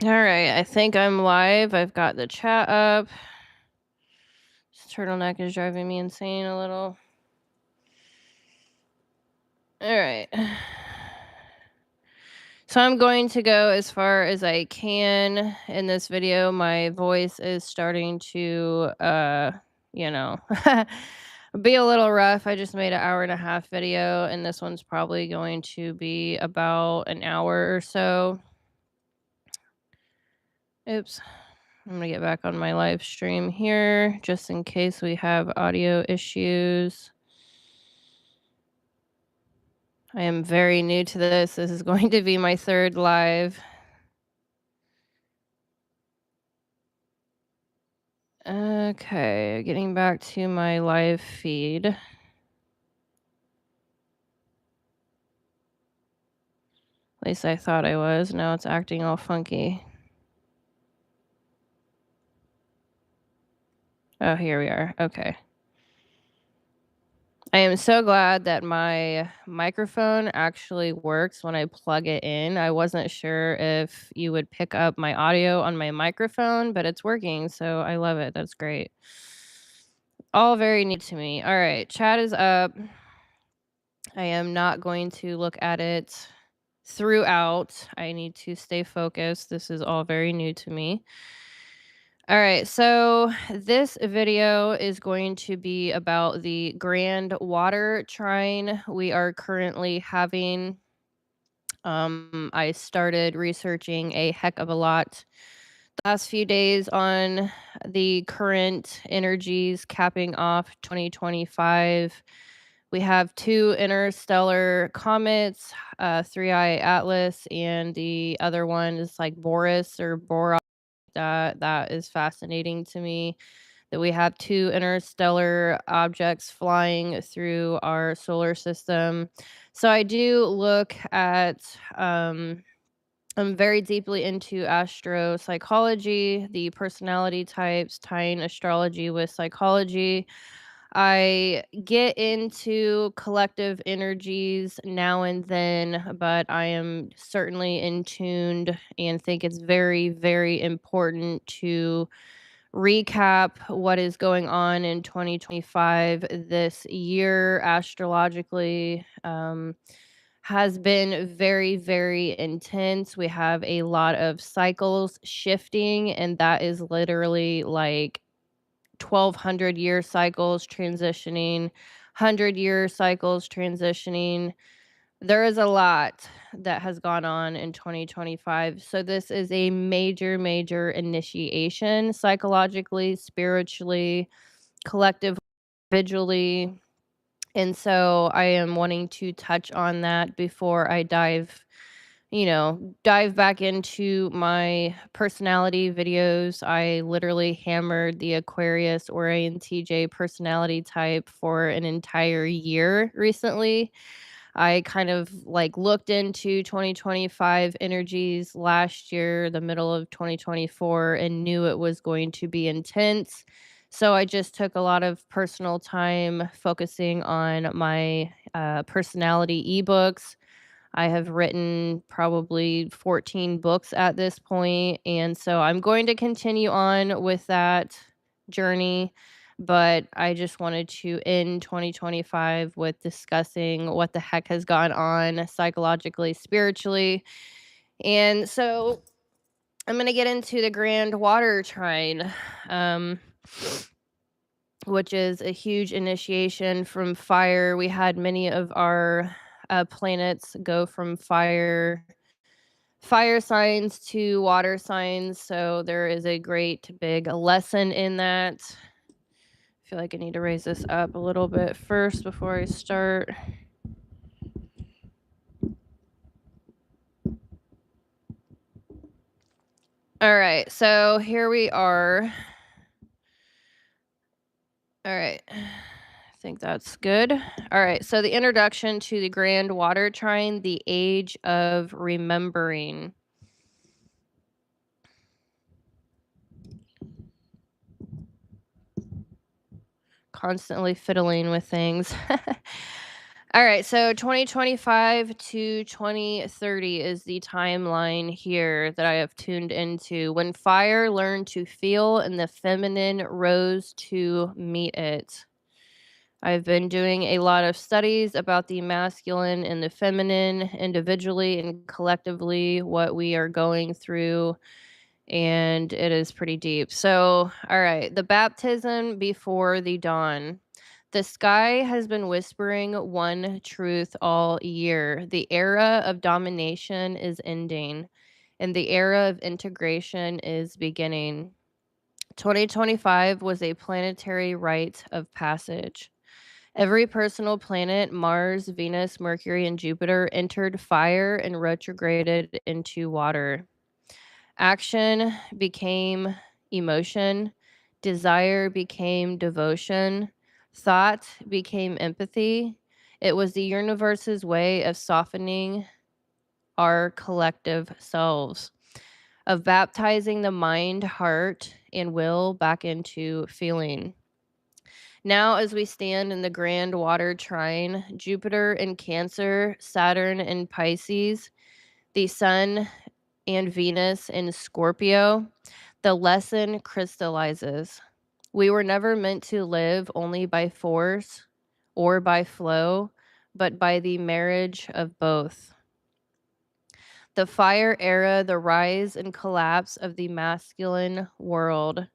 All right, I think I'm live. I've got the chat up. This turtleneck is driving me insane a little. All right. So I'm going to go as far as I can in this video. My voice is starting to you know, be a little rough. I just made an hour-and-a-half video, and this one's probably going to be about an hour or so. Oops. I'm going to get back on my live stream here just in case we have audio issues. I am very new to this. This is going to be my third live. Okay, getting back to my live feed. At least I thought I was. Now it's acting all funky. Oh, here we are. Okay. I am so glad that my microphone actually works when I plug it in. I wasn't sure if you would pick up my audio on my microphone, but it's working, so I love it. That's great. All very new to me. All right, chat is up. I am not going to look at it throughout. I need to stay focused. This is all very new to me. All right, so this video is going to be about the Grand Water Trine we are currently having. I started researching a heck of a lot the last few days on the current energies capping off 2025. We have two interstellar comets, Three-Eye Atlas, and the other one is like Boris or Boros. That is fascinating to me that we have two interstellar objects flying through our solar system. So I do look at I'm very deeply into astro-psychology, the personality types, tying astrology with psychology. I get into collective energies now and then, but I am certainly in tuned and think it's very, very important to recap what is going on in 2025 this year astrologically. Has been very, very intense. We have a lot of cycles shifting, and that is literally like 1200-year cycles transitioning, 100-year cycles transitioning. There is a lot that has gone on in 2025. So, this is a major, major initiation psychologically, spiritually, collectively, individually. And so, I am wanting to touch on that before I dive back into my personality videos. I literally hammered the Aquarius or INTJ personality type for an entire year recently. I kind of like looked into 2025 energies last year, the middle of 2024, and knew it was going to be intense. So I just took a lot of personal time focusing on my personality ebooks. I have written probably 14 books at this point, and so I'm going to continue on with that journey, but I just wanted to end 2025 with discussing what the heck has gone on psychologically, spiritually. And so I'm going to get into the Grand Water Trine, um, which is a huge initiation from fire. We had many of our planets go from fire signs to water signs, so there is a great big lesson in that. I feel like I need to raise this up a little bit first before I start. All right, so here we are. All right. I think that's good. All right, so the introduction to the Grand Water Trine, the age of remembering. Constantly fiddling with things. All right, so 2025 to 2030 is the timeline here that I have tuned into. When fire learned to feel and the feminine rose to meet it. I've been doing a lot of studies about the masculine and the feminine individually and collectively, what we are going through, and it is pretty deep. So, all right, the baptism before the dawn. The sky has been whispering one truth all year. The era of domination is ending, and the era of integration is beginning. 2025 was a planetary rite of passage. Every personal planet, Mars, Venus, Mercury, and Jupiter, entered fire and retrograded into water. Action became emotion, desire became devotion, thought became empathy. It was the universe's way of softening our collective selves, of baptizing the mind, heart, and will back into feeling. Now, as we stand in the Grand Water Trine, Jupiter in Cancer, Saturn in Pisces, the Sun and Venus in Scorpio, the lesson crystallizes. We were never meant to live only by force or by flow, but by the marriage of both. The fire era, the rise and collapse of the masculine world.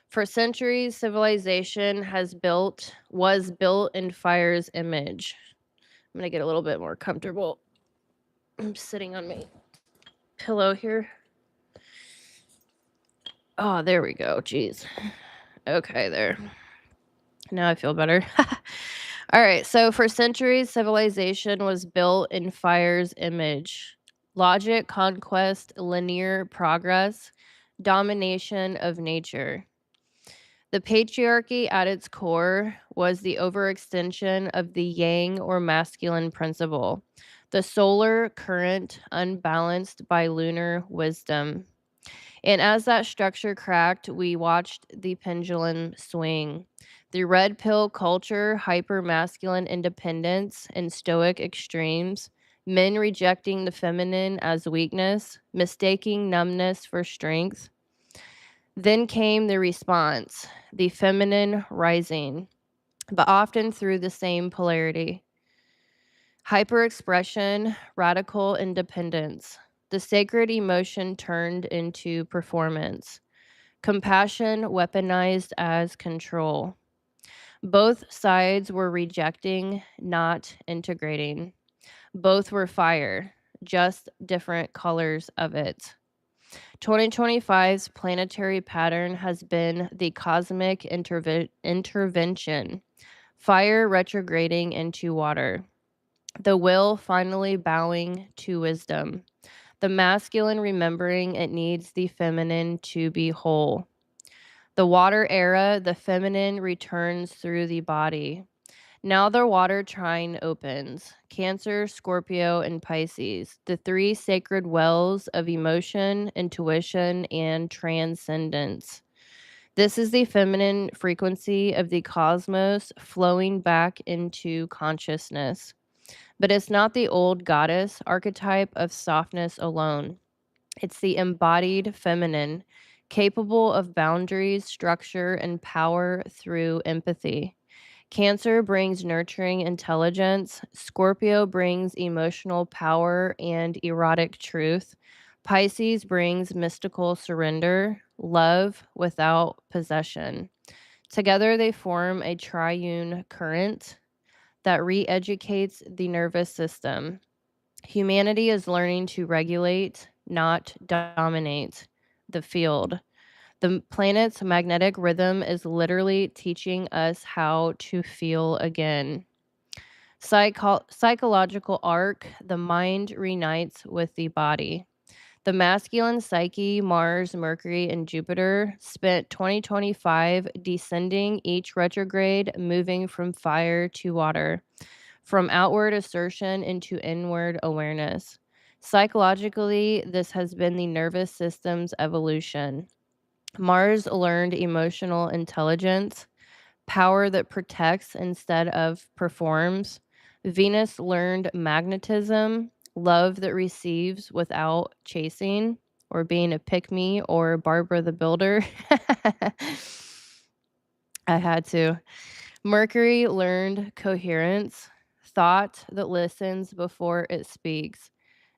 For centuries, civilization was built in fire's image. I'm gonna get a little bit more comfortable. I'm sitting on my pillow here. Oh, there we go. Jeez. Okay, there. Now I feel better. All right. So, for centuries, civilization was built in fire's image: logic, conquest, linear progress, domination of nature. The patriarchy at its core was the overextension of the yang or masculine principle, the solar current unbalanced by lunar wisdom. And as that structure cracked, we watched the pendulum swing. The red pill culture, hyper masculine independence, and stoic extremes, men rejecting the feminine as weakness, mistaking numbness for strength. Then came the response, the feminine rising, but often through the same polarity. Hyperexpression, radical independence. The sacred emotion turned into performance. Compassion weaponized as control. Both sides were rejecting, not integrating. Both were fire, just different colors of it. 2025's planetary pattern has been the cosmic intervention, fire retrograding into water, the will finally bowing to wisdom, the masculine remembering it needs the feminine to be whole. The water era, the feminine returns through the body. Now the water trine opens. Cancer, Scorpio, and Pisces, the three sacred wells of emotion, intuition, and transcendence. This is the feminine frequency of the cosmos flowing back into consciousness. But it's not the old goddess archetype of softness alone. It's the embodied feminine, capable of boundaries, structure, and power through empathy. Cancer brings nurturing intelligence. Scorpio brings emotional power and erotic truth. Pisces brings mystical surrender, love without possession. Together, they form a triune current that re educates the nervous system. Humanity is learning to regulate, not dominate, the field. The planet's magnetic rhythm is literally teaching us how to feel again. Psychological arc, the mind reunites with the body. The masculine psyche, Mars, Mercury, and Jupiter, spent 2025 descending each retrograde, moving from fire to water, from outward assertion into inward awareness. Psychologically, this has been the nervous system's evolution. Mars learned emotional intelligence, power that protects instead of performs, Venus learned magnetism, love that receives without chasing, or being a pick me, or Barbara the Builder. I had to. Mercury learned coherence, thought that listens before it speaks.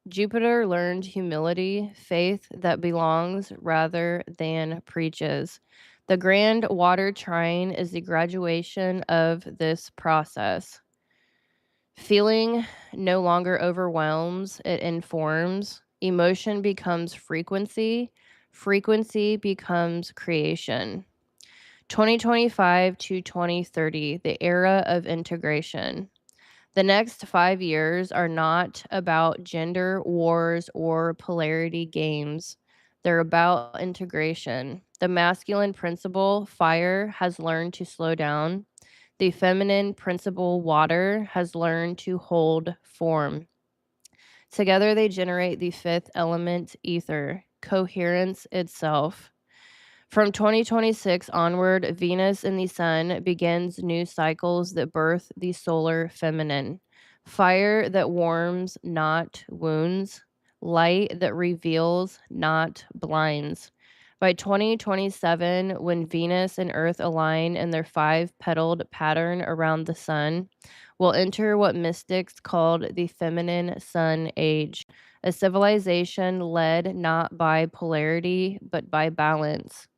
Jupiter learned humility, faith that belongs rather than preaches. The Grand Water Trine is the graduation of this process. Feeling no longer overwhelms, it informs. Emotion becomes frequency. Frequency becomes creation. 2025 to 2030, the era of integration. The next 5 years are not about gender wars or polarity games. They're about integration. The masculine principle, fire, has learned to slow down. The feminine principle, water, has learned to hold form. Together, they generate the fifth element, ether, coherence itself. From 2026 onward, Venus and the Sun begins new cycles that birth the solar feminine. Fire that warms, not wounds. Light that reveals, not blinds. By 2027, when Venus and Earth align in their five-petaled pattern around the Sun, we'll enter what mystics called the feminine Sun age, a civilization led not by polarity, but by balance.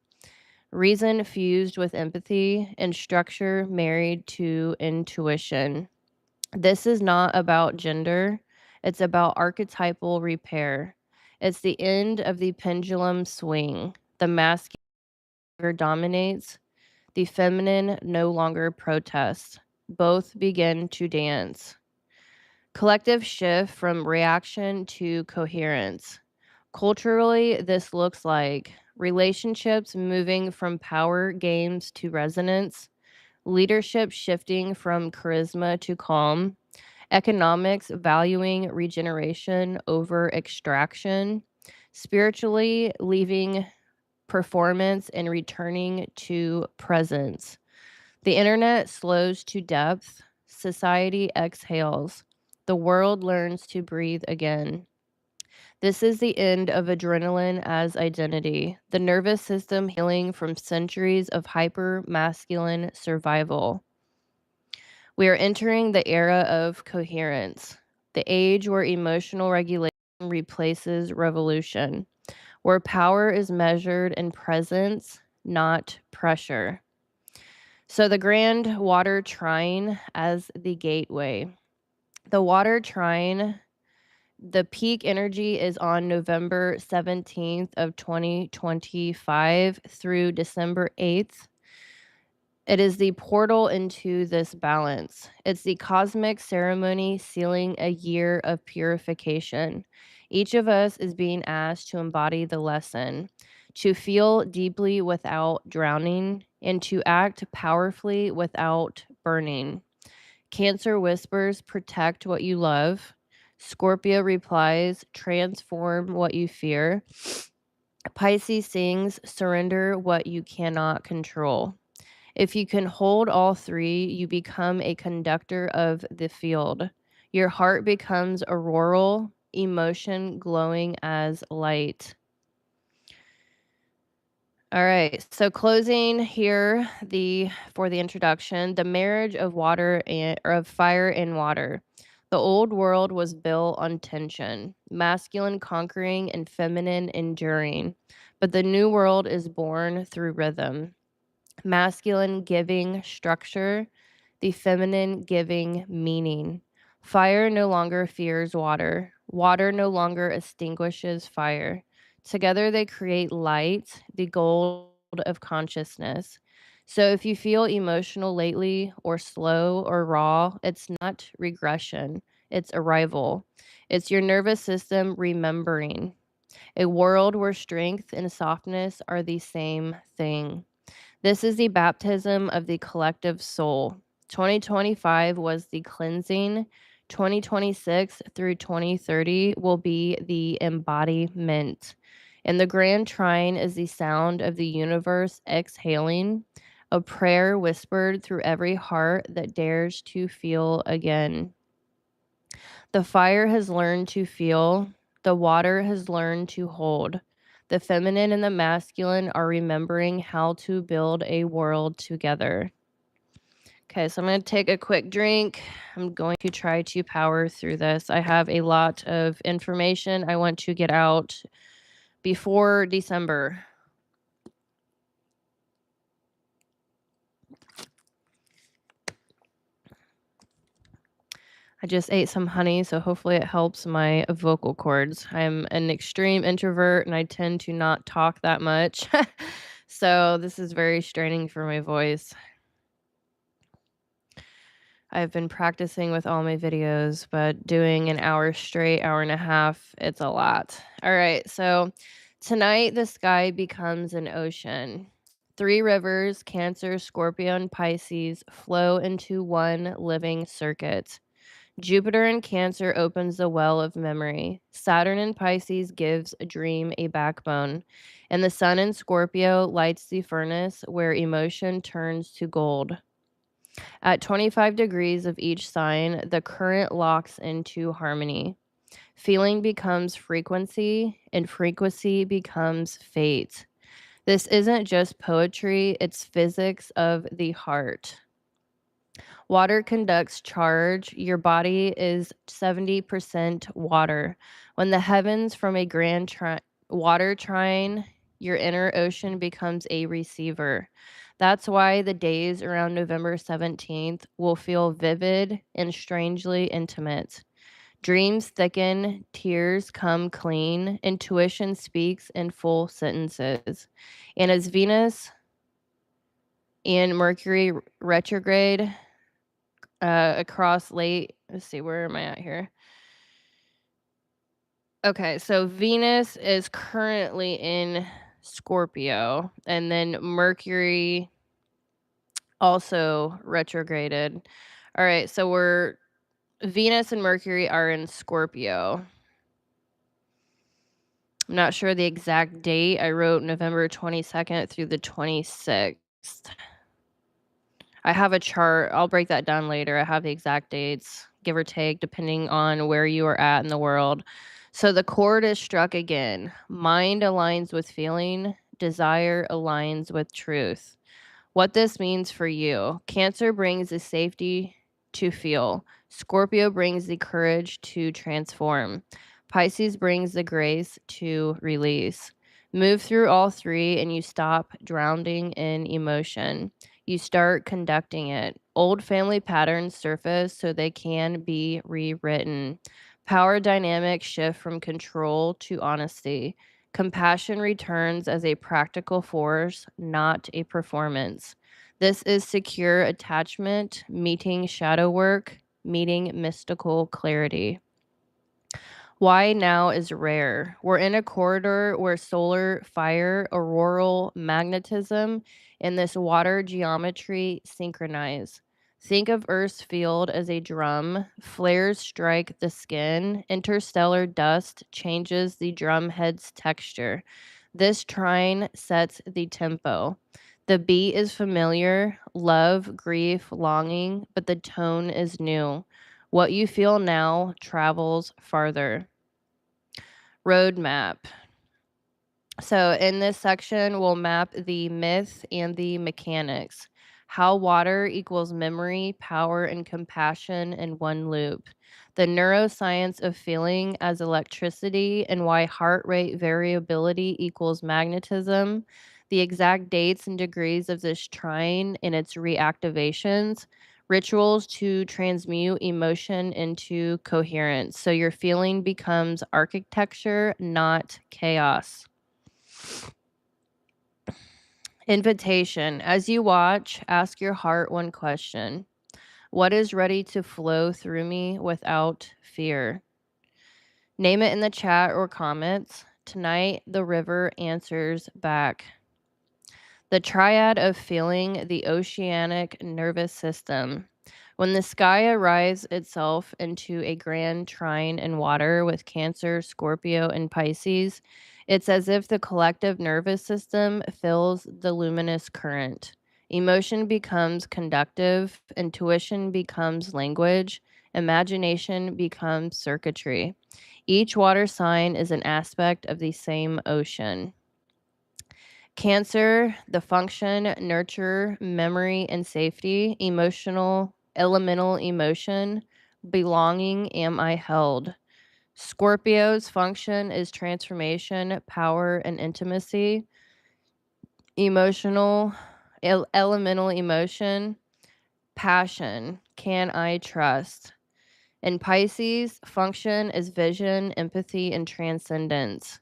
Reason fused with empathy, and structure married to intuition. This is not about gender, it's about archetypal repair. It's the end of the pendulum swing. The masculine dominates, the feminine no longer protests. Both begin to dance. Collective shift from reaction to coherence. Culturally, this looks like relationships moving from power games to resonance, leadership shifting from charisma to calm, economics valuing regeneration over extraction, spiritually leaving performance and returning to presence. The internet slows to depth, society exhales, the world learns to breathe again. This is the end of adrenaline as identity, the nervous system healing from centuries of hyper masculine survival. We are entering the era of coherence, the age where emotional regulation replaces revolution, where power is measured in presence, not pressure. So, the Grand Water Trine as the gateway. The Water Trine, the peak energy is on November 17th of 2025 through December 8th. It is the portal into this balance. It's the cosmic ceremony sealing a year of purification. Each of us is being asked to embody the lesson, to feel deeply without drowning, and to act powerfully without burning. Cancer whispers, protect what you love. Scorpio replies, transform what you fear. Pisces sings, surrender what you cannot control. If you can hold all three, you become a conductor of the field. Your heart becomes auroral, emotion glowing as light. All right, so closing here for the introduction, the marriage of water and or of fire and water. The old world was built on tension, masculine conquering and feminine enduring. But the new world is born through rhythm, masculine giving structure, the feminine giving meaning. Fire no longer fears water. Water no longer extinguishes fire. Together they create light, the gold of consciousness. So if you feel emotional lately or slow or raw, it's not regression, it's arrival. It's your nervous system remembering. A world where strength and softness are the same thing. This is the baptism of the collective soul. 2025 was the cleansing. 2026 through 2030 will be the embodiment. And the Grand Trine is the sound of the universe exhaling, a prayer whispered through every heart that dares to feel again. The fire has learned to feel, the water has learned to hold. The feminine and the masculine are remembering how to build a world together. Okay, so I'm going to take a quick drink. I'm going to try to power through this. I have a lot of information I want to get out before December. I just ate some honey, so hopefully it helps my vocal cords. I'm an extreme introvert and I tend to not talk that much. So this is very straining for my voice. I've been practicing with all my videos, but doing an hour straight, hour and a half, it's a lot. All right, so tonight the sky becomes an ocean. 3 rivers, Cancer, Scorpio, and Pisces, flow into one living circuit. Jupiter in Cancer opens the well of memory. Saturn in Pisces gives a dream a backbone. And the Sun in Scorpio lights the furnace where emotion turns to gold. At 25 degrees of each sign, the current locks into harmony. Feeling becomes frequency, and frequency becomes fate. This isn't just poetry, it's physics of the heart. Water conducts charge. Your body is 70% water. When the heavens from a grand water trine, your inner ocean becomes a receiver. That's why the days around November 17th will feel vivid and strangely intimate. Dreams thicken, tears come clean, intuition speaks in full sentences. And as Venus and Mercury retrograde, across late. Let's see, where am I at here? Okay, so Venus is currently in Scorpio, and then Mercury also retrograded. All right, so Venus and Mercury are in Scorpio. I'm not sure the exact date. I wrote November 22nd through the 26th. I have a chart. I'll break that down later. I have the exact dates, give or take, depending on where you are at in the world. So the chord is struck again. Mind aligns with feeling, desire aligns with truth. What this means for you: Cancer brings the safety to feel, Scorpio brings the courage to transform, Pisces brings the grace to release. Move through all 3 and you stop drowning in emotion. You start conducting it. Old family patterns surface so they can be rewritten. Power dynamics shift from control to honesty. Compassion returns as a practical force, not a performance. This is secure attachment, meeting shadow work, meeting mystical clarity. Why now is rare. We're in a corridor where solar, fire, auroral magnetism, and this water geometry synchronize. Think of Earth's field as a drum. Flares strike the skin. Interstellar dust changes the drum head's texture. This trine sets the tempo. The beat is familiar, love, grief, longing, but the tone is new. What you feel now travels farther. Roadmap. So in this section, we'll map the myth and the mechanics. How water equals memory, power, and compassion in one loop. The neuroscience of feeling as electricity and why heart rate variability equals magnetism. The exact dates and degrees of this trine and its reactivations. Rituals to transmute emotion into coherence. So your feeling becomes architecture, not chaos. Invitation. As you watch, ask your heart one question: what is ready to flow through me without fear? Name it in the chat or comments. Tonight, the river answers back. The triad of feeling, the oceanic nervous system. When the sky arrives itself into a grand trine in water with Cancer, Scorpio, and Pisces, it's as if the collective nervous system fills the luminous current. Emotion becomes conductive, intuition becomes language, Imagination becomes circuitry. Each water sign is an aspect of the same ocean. Cancer, the function, nurture, memory, and safety, emotional, elemental emotion, belonging, am I held. Scorpio's function is transformation, power, and intimacy, emotional, elemental emotion, passion, can I trust. In Pisces, function is vision, empathy, and transcendence.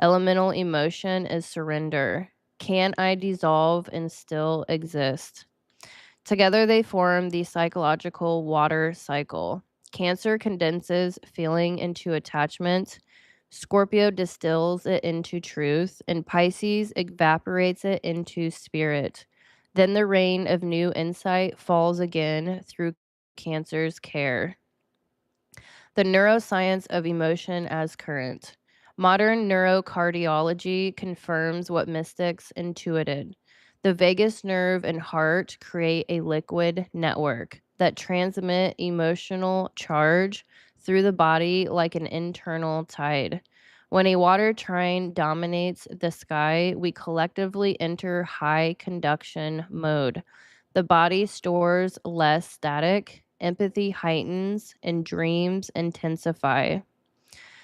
Elemental emotion is surrender. Can I dissolve and still exist? Together they form the psychological water cycle. Cancer condenses feeling into attachment. Scorpio distills it into truth, and Pisces evaporates it into spirit. Then the rain of new insight falls again through Cancer's care. The neuroscience of emotion as current. Modern neurocardiology confirms what mystics intuited. The vagus nerve and heart create a liquid network that transmit emotional charge through the body like an internal tide. When a water trine dominates the sky, we collectively enter high conduction mode. The body stores less static, empathy heightens, and dreams intensify.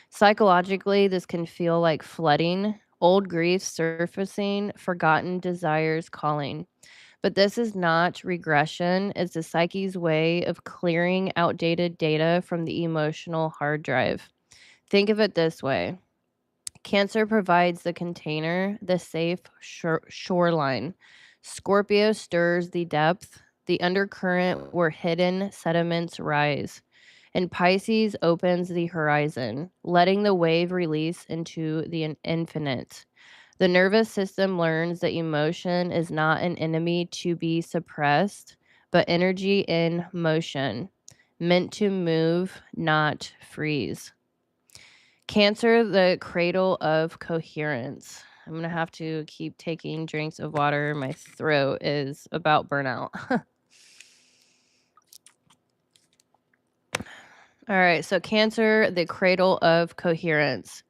Psychologically, this can feel like flooding, old griefs surfacing, forgotten desires calling. But this is not regression, it's the psyche's way of clearing outdated data from the emotional hard drive. Think of it this way. Cancer provides the container, the safe shoreline. Scorpio stirs the depth, the undercurrent where hidden sediments rise. And Pisces opens the horizon, letting the wave release into the infinite. The nervous system learns that emotion is not an enemy to be suppressed, but energy in motion, meant to move, not freeze. Cancer, the cradle of coherence. I'm going to have to keep taking drinks of water. My throat is about burnout. All right, so Cancer, the cradle of coherence.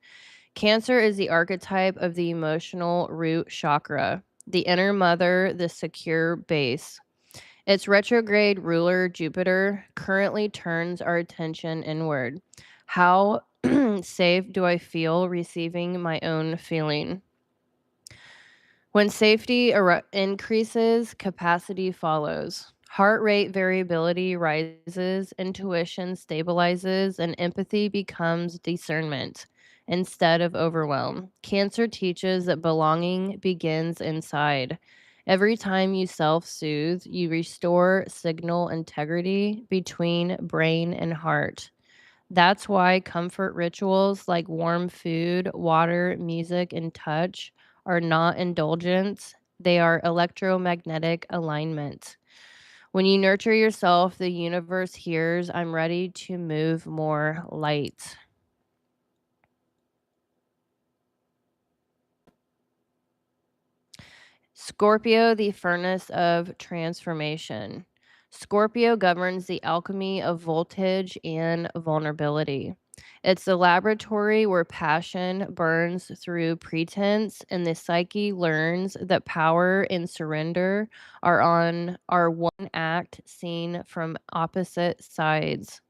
Cancer is the archetype of the emotional root chakra, the inner mother, the secure base. Its retrograde ruler, Jupiter, currently turns our attention inward. How safe do I feel receiving my own feeling? When safety increases, capacity follows. Heart rate variability rises, intuition stabilizes, and empathy becomes discernment instead of overwhelm. Cancer teaches that belonging begins inside. Every time you self soothe, you restore signal integrity between brain and heart. That's why comfort rituals like warm food, water, music, and touch are not indulgence, they are electromagnetic alignment. When you nurture yourself, the universe hears, I'm ready to move more light. Scorpio, the furnace of transformation. Scorpio governs the alchemy of voltage and vulnerability. It's the laboratory where passion burns through pretense and the psyche learns that power and surrender are one act seen from opposite sides.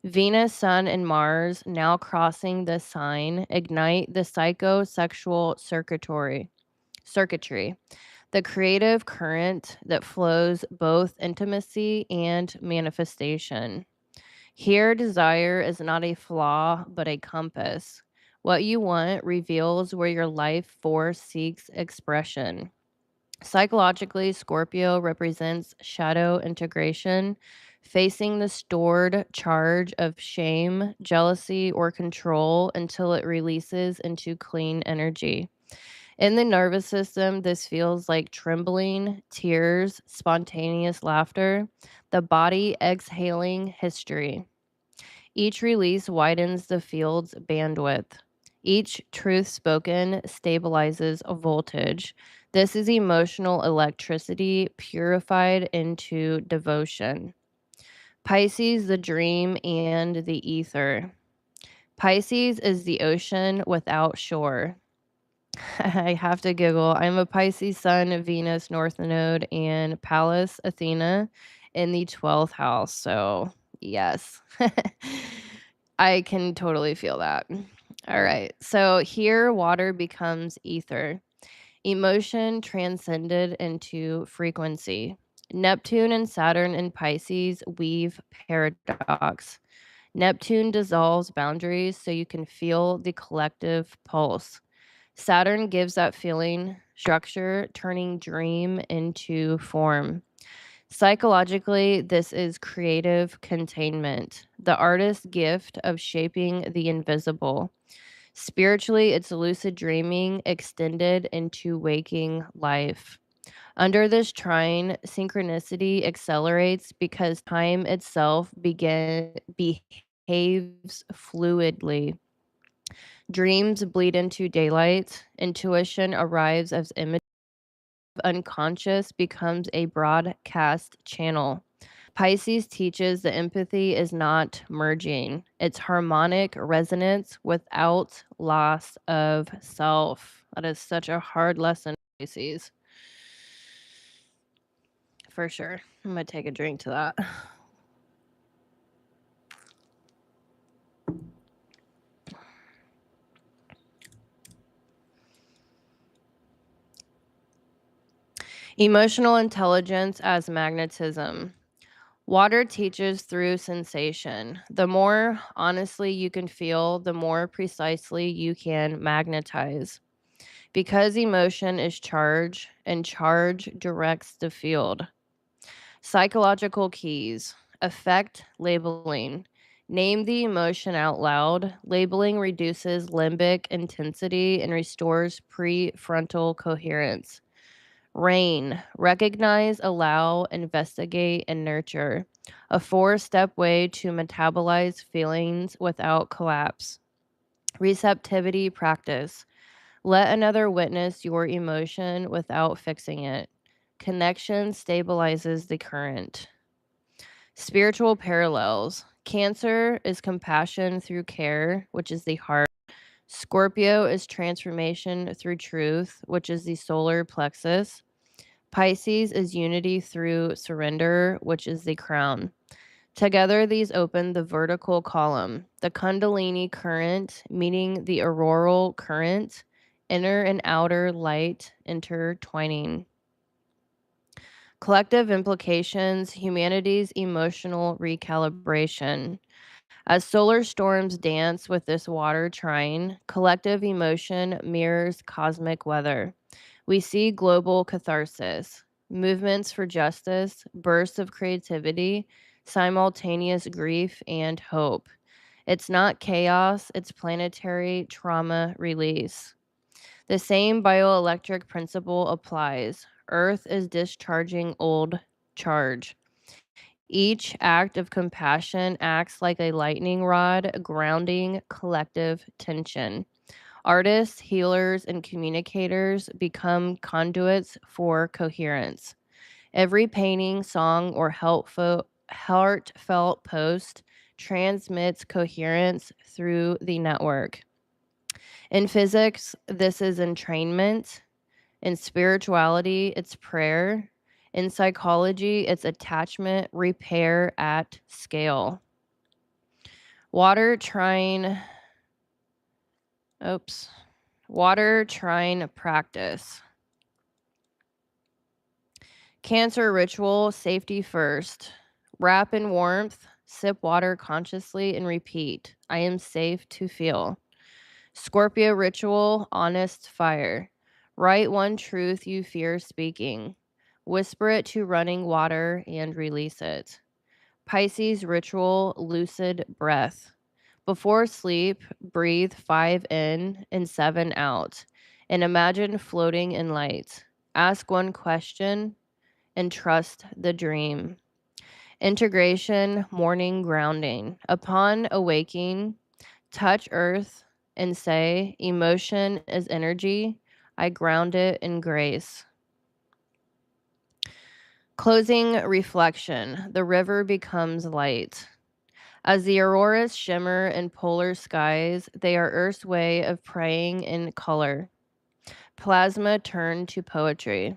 Venus, Sun, and Mars, now crossing the sign, ignite the psychosexual circuitry, the creative current that flows both intimacy and manifestation. Here, desire is not a flaw, but a compass. What you want reveals where your life force seeks expression. Psychologically, Scorpio represents shadow integration, facing the stored charge of shame, jealousy, or control until it releases into clean energy. In the nervous system, this feels like trembling, tears, spontaneous laughter, the body exhaling history. Each release widens the field's bandwidth. Each truth spoken stabilizes a voltage. This is emotional electricity purified into devotion. Pisces, the dream and the ether. Pisces is the ocean without shore. I have to giggle. I'm a Pisces Sun, Venus, North Node, and Pallas, Athena in the 12th house. So, yes, I can totally feel that. All right. So, here water becomes ether, emotion transcended into frequency. Neptune and Saturn in Pisces weave paradox. Neptune dissolves boundaries so you can feel the collective pulse. Saturn gives that feeling structure, turning dream into form. Psychologically, this is creative containment, the artist's gift of shaping the invisible. Spiritually, it's lucid dreaming extended into waking life. Under this trine, synchronicity accelerates because time itself behaves fluidly. Dreams bleed into daylight. Intuition arrives as image. Unconscious becomes a broadcast channel. Pisces teaches that empathy is not merging, it's harmonic resonance without loss of self. That is such a hard lesson, Pisces. For sure. I'm going to take a drink to that. Emotional intelligence as magnetism. Water teaches through sensation. The more honestly you can feel, the more precisely you can magnetize. Because emotion is charge, and charge directs the field. Psychological keys. Affect labeling. Name the emotion out loud. Labeling reduces limbic intensity and restores prefrontal coherence. RAIN. Recognize, allow, investigate, and nurture. A 4-step way to metabolize feelings without collapse. Receptivity practice. Let another witness your emotion without fixing it. Connection stabilizes the current. Spiritual parallels. Cancer is compassion through care, which is the heart. Scorpio is transformation through truth, which is the solar plexus. Pisces is unity through surrender, which is the crown. Together, these open the vertical column, the Kundalini current meeting the auroral current, inner and outer light intertwining. Collective implications, humanity's emotional recalibration. As solar storms dance with this water trine, collective emotion mirrors cosmic weather. We see global catharsis, movements for justice, bursts of creativity, simultaneous grief, and hope. It's not chaos, it's planetary trauma release. The same bioelectric principle applies. Earth is discharging old charge. Each act of compassion acts like a lightning rod, grounding collective tension. Artists, healers, and communicators become conduits for coherence. Every painting, song, or heartfelt post transmits coherence through the network. In physics, this is entrainment. In spirituality, it's prayer. In psychology, it's attachment repair at scale. Water trine, water trine practice. Cancer ritual, safety first. Wrap in warmth, sip water consciously, and repeat. I am safe to feel. Scorpio ritual, honest fire. Write one truth you fear speaking. Whisper it to running water and release it. Pisces ritual, lucid breath. Before sleep, breathe 5 in and 7 out, and imagine floating in light. Ask one question and trust the dream. Integration, morning grounding. Upon awaking, touch earth and say, emotion is energy. I ground it in grace. Closing reflection. The river becomes light. As the auroras shimmer in polar skies, they are Earth's way of praying in color. Plasma turned to poetry.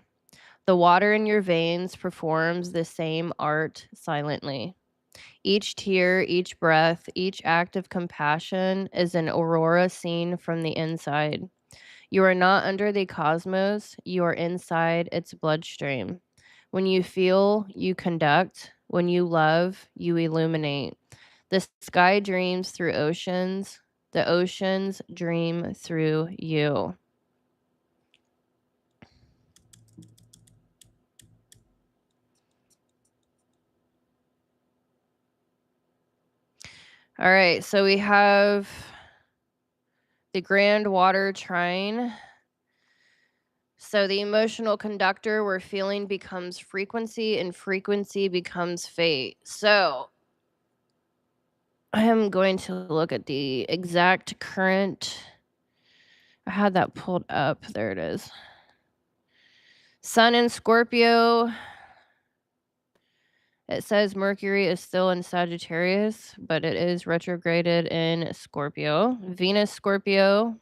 The water in your veins performs the same art silently. Each tear, each breath, each act of compassion is an aurora seen from the inside. You are not under the cosmos, you are inside its bloodstream. When you feel, you conduct. When you love, you illuminate. The sky dreams through oceans. The oceans dream through you. All right, so we have the Grand Water Trine. So the emotional conductor where feeling becomes frequency and frequency becomes fate. So I am going to look at the exact current. I had that pulled up. There it is. Sun in Scorpio. It says Mercury is still in Sagittarius, but it is retrograded in Scorpio. Venus Scorpio.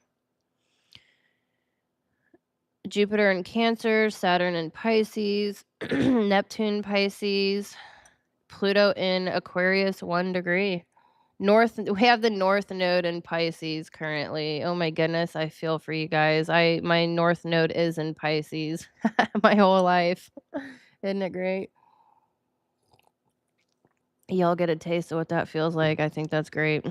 Jupiter in Cancer, Saturn in Pisces, Neptune Pisces, Pluto in Aquarius 1 degree. We have the north node in Pisces currently. Oh my goodness, I feel for you guys. My north node is in Pisces my whole life. Isn't it great? Y'all get a taste of what that feels like. I think that's great.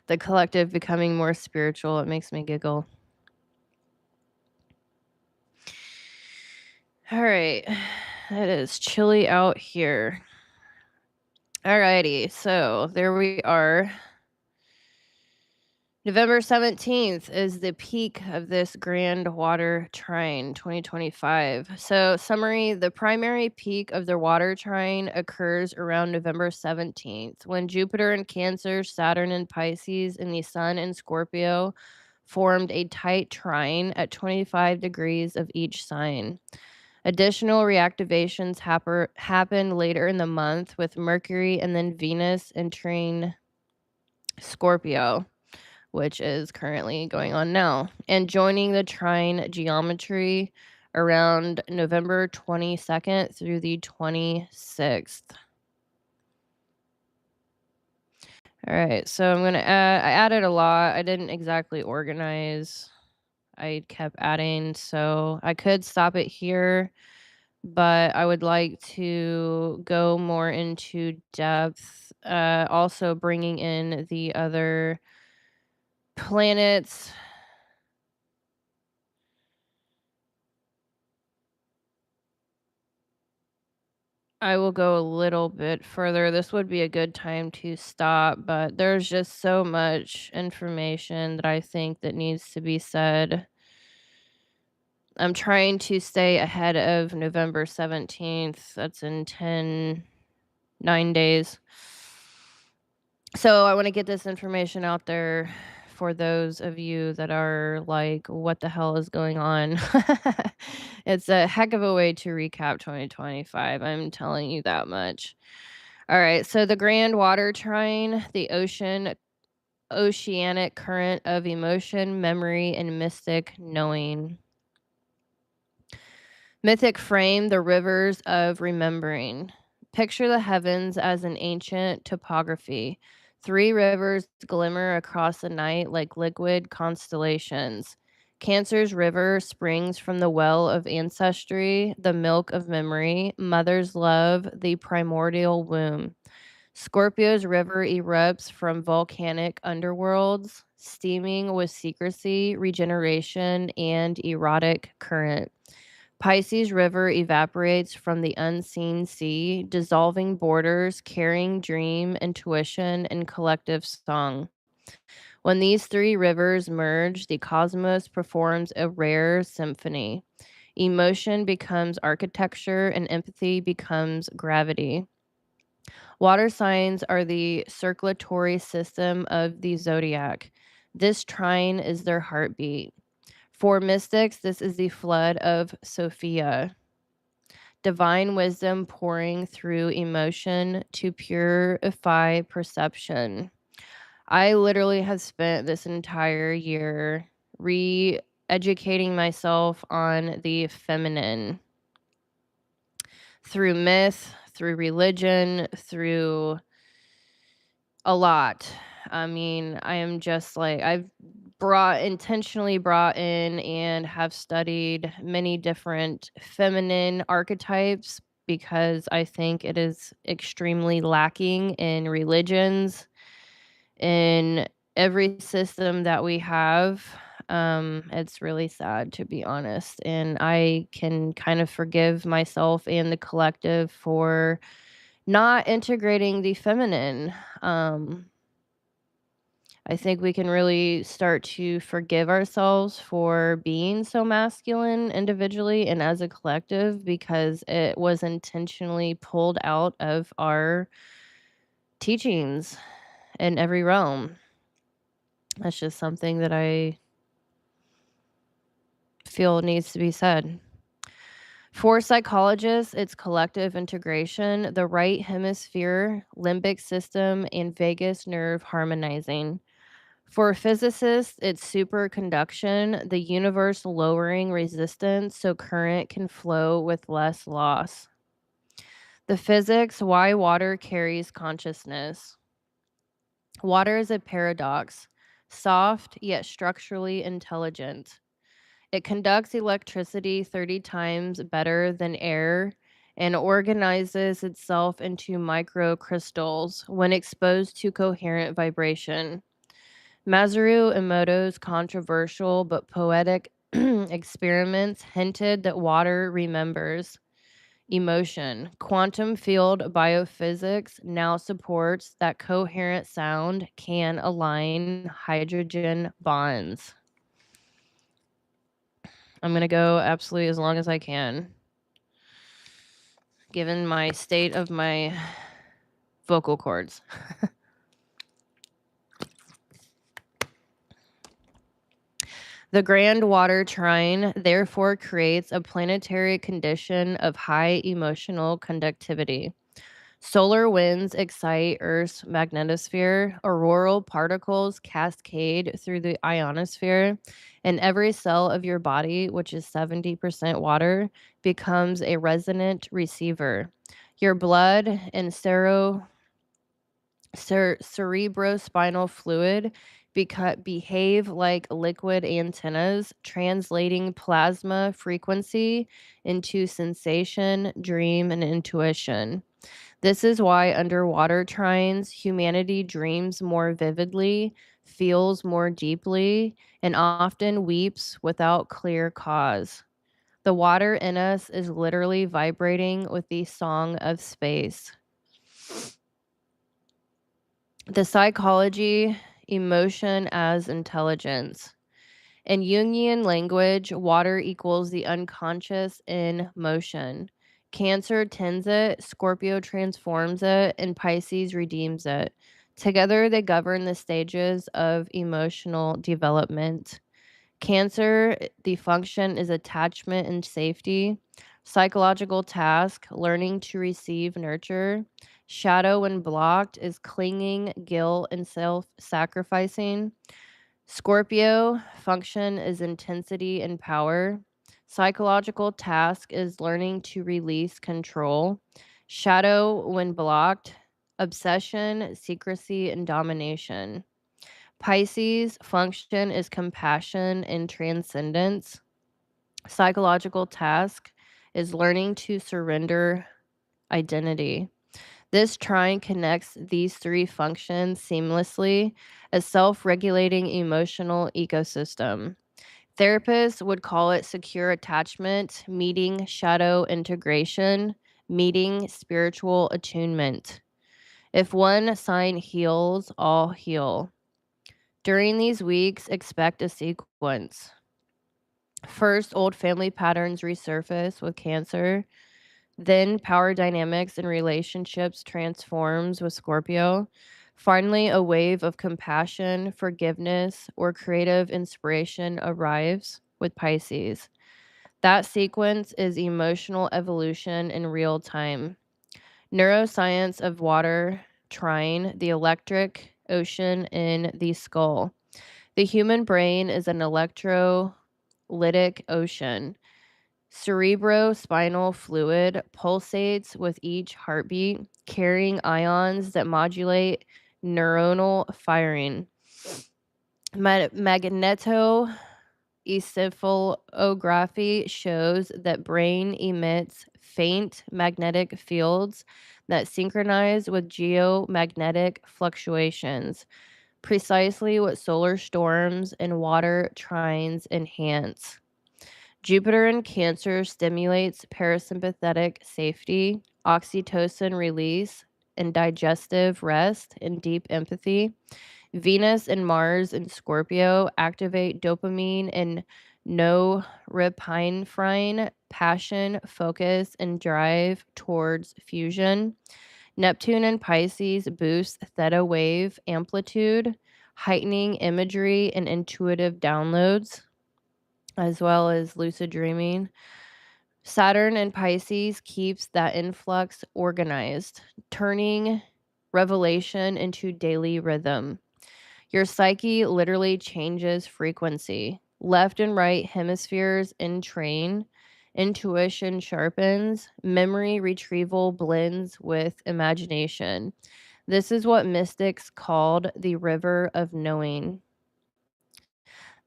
The collective becoming more spiritual. It makes me giggle. All right. It is chilly out here. Alrighty, so there we are. November 17th is the peak of this Grand Water Trine 2025. So, summary, the primary peak of the water trine occurs around November 17th when Jupiter in Cancer, Saturn in Pisces, and the Sun in Scorpio formed a tight trine at 25 degrees of each sign. Additional reactivations happen later in the month with Mercury and then Venus entering Scorpio, which is currently going on now, and joining the trine geometry around November 22nd through the 26th. All right, so I'm going to add, I added a lot. I didn't exactly organize. I kept adding, so I could stop it here, but I would like to go more into depth, also bringing in the other planets. I will go a little bit further. This would be a good time to stop, but there's just so much information that I think that needs to be said. I'm trying to stay ahead of November 17th. That's in 9 days. So I want to get this information out there for those of you that are like, what the hell is going on? It's a heck of a way to recap 2025. I'm telling you that much. All right. So the Grand Water Trine, the oceanic current of emotion, memory, and mystic knowing. Mythic frame, the rivers of remembering. Picture the heavens as an ancient topography. 3 rivers glimmer across the night like liquid constellations. Cancer's river springs from the well of ancestry, the milk of memory, mother's love, the primordial womb. Scorpio's river erupts from volcanic underworlds, steaming with secrecy, regeneration, and erotic current. Pisces River evaporates from the unseen sea, dissolving borders, carrying dream, intuition, and collective song. When these 3 rivers merge, the cosmos performs a rare symphony. Emotion becomes architecture, and empathy becomes gravity. Water signs are the circulatory system of the zodiac. This trine is their heartbeat. For mystics, this is the flood of Sophia. divine wisdom pouring through emotion to purify perception. I literally have spent this entire year re-educating myself on the feminine through myth, through religion, through a lot. I mean, I am just like, I've intentionally brought in and have studied many different feminine archetypes because I think it is extremely lacking in religions, in every system that we have. It's really sad, to be honest. And I can kind of forgive myself and the collective for not integrating the feminine. I think we can really start to forgive ourselves for being so masculine individually and as a collective because it was intentionally pulled out of our teachings in every realm. That's just something that I feel needs to be said. For psychologists, it's collective integration, the right hemisphere, limbic system, and vagus nerve harmonizing. For physicists, it's superconduction, the universe lowering resistance so current can flow with less loss. The physics, why water carries consciousness. Water is a paradox, soft yet structurally intelligent. It conducts electricity 30 times better than air and organizes itself into microcrystals when exposed to coherent vibration. Masaru Emoto's controversial but poetic experiments hinted that water remembers emotion. Quantum field biophysics now supports that coherent sound can align hydrogen bonds. I'm going to go absolutely as long as I can, given my state of my vocal cords. The Grand Water Trine therefore creates a planetary condition of high emotional conductivity. Solar winds excite Earth's magnetosphere, auroral particles cascade through the ionosphere, and every cell of your body, which is 70% water, becomes a resonant receiver. Your blood and cerebrospinal fluid behave like liquid antennas, translating plasma frequency into sensation, dream, and intuition. This is why underwater trines, humanity dreams more vividly, feels more deeply, and often weeps without clear cause. The water in us is literally vibrating with the song of space. The psychology, emotion as intelligence. In Jungian language, water equals the unconscious in motion. Cancer tends it, Scorpio transforms it, and Pisces redeems it. Together, they govern the stages of emotional development. Cancer, the function is attachment and safety. Psychological task, learning to receive nurture. Shadow, when blocked, is clinging, guilt, and self sacrificing. Scorpio, function is intensity and power. Psychological task is learning to release control. Shadow, when blocked, obsession, secrecy, and domination. Pisces, function is compassion and transcendence. Psychological task is learning to surrender identity. This trine connects these three functions seamlessly, a self-regulating emotional ecosystem. Therapists would call it secure attachment, meeting shadow integration, meeting spiritual attunement. If one sign heals, all heal. During these weeks, expect a sequence. First, old family patterns resurface with Cancer. Then power dynamics and relationships transforms with Scorpio. Finally, a wave of compassion, forgiveness, or creative inspiration arrives with Pisces. That sequence is emotional evolution in real time. Neuroscience of water trine, the electric ocean in the skull. The human brain is an electrolytic ocean. Cerebrospinal fluid pulsates with each heartbeat, carrying ions that modulate neuronal firing. Magnetoencephalography shows that brain emits faint magnetic fields that synchronize with geomagnetic fluctuations, precisely what solar storms and water trines enhance. Jupiter in Cancer stimulates parasympathetic safety, oxytocin release, and digestive rest and deep empathy. Venus and Mars in Scorpio activate dopamine and norepinephrine, passion, focus, and drive towards fusion. Neptune in Pisces boosts theta wave amplitude, heightening imagery and intuitive downloads, as well as lucid dreaming. Saturn in Pisces keeps that influx organized, turning revelation into daily rhythm. Your psyche literally changes frequency. Left and right hemispheres entrain, intuition sharpens, memory retrieval blends with imagination. This is what mystics called the river of knowing.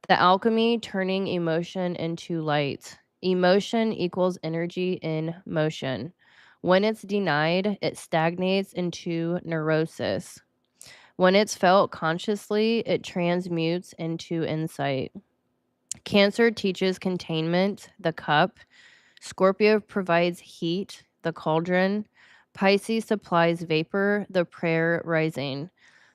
The alchemy turning emotion into light. Emotion equals energy in motion. When it's denied, it stagnates into neurosis. When it's felt consciously, it transmutes into insight. Cancer teaches containment, the cup. Scorpio provides heat, the cauldron. Pisces supplies vapor, the prayer rising.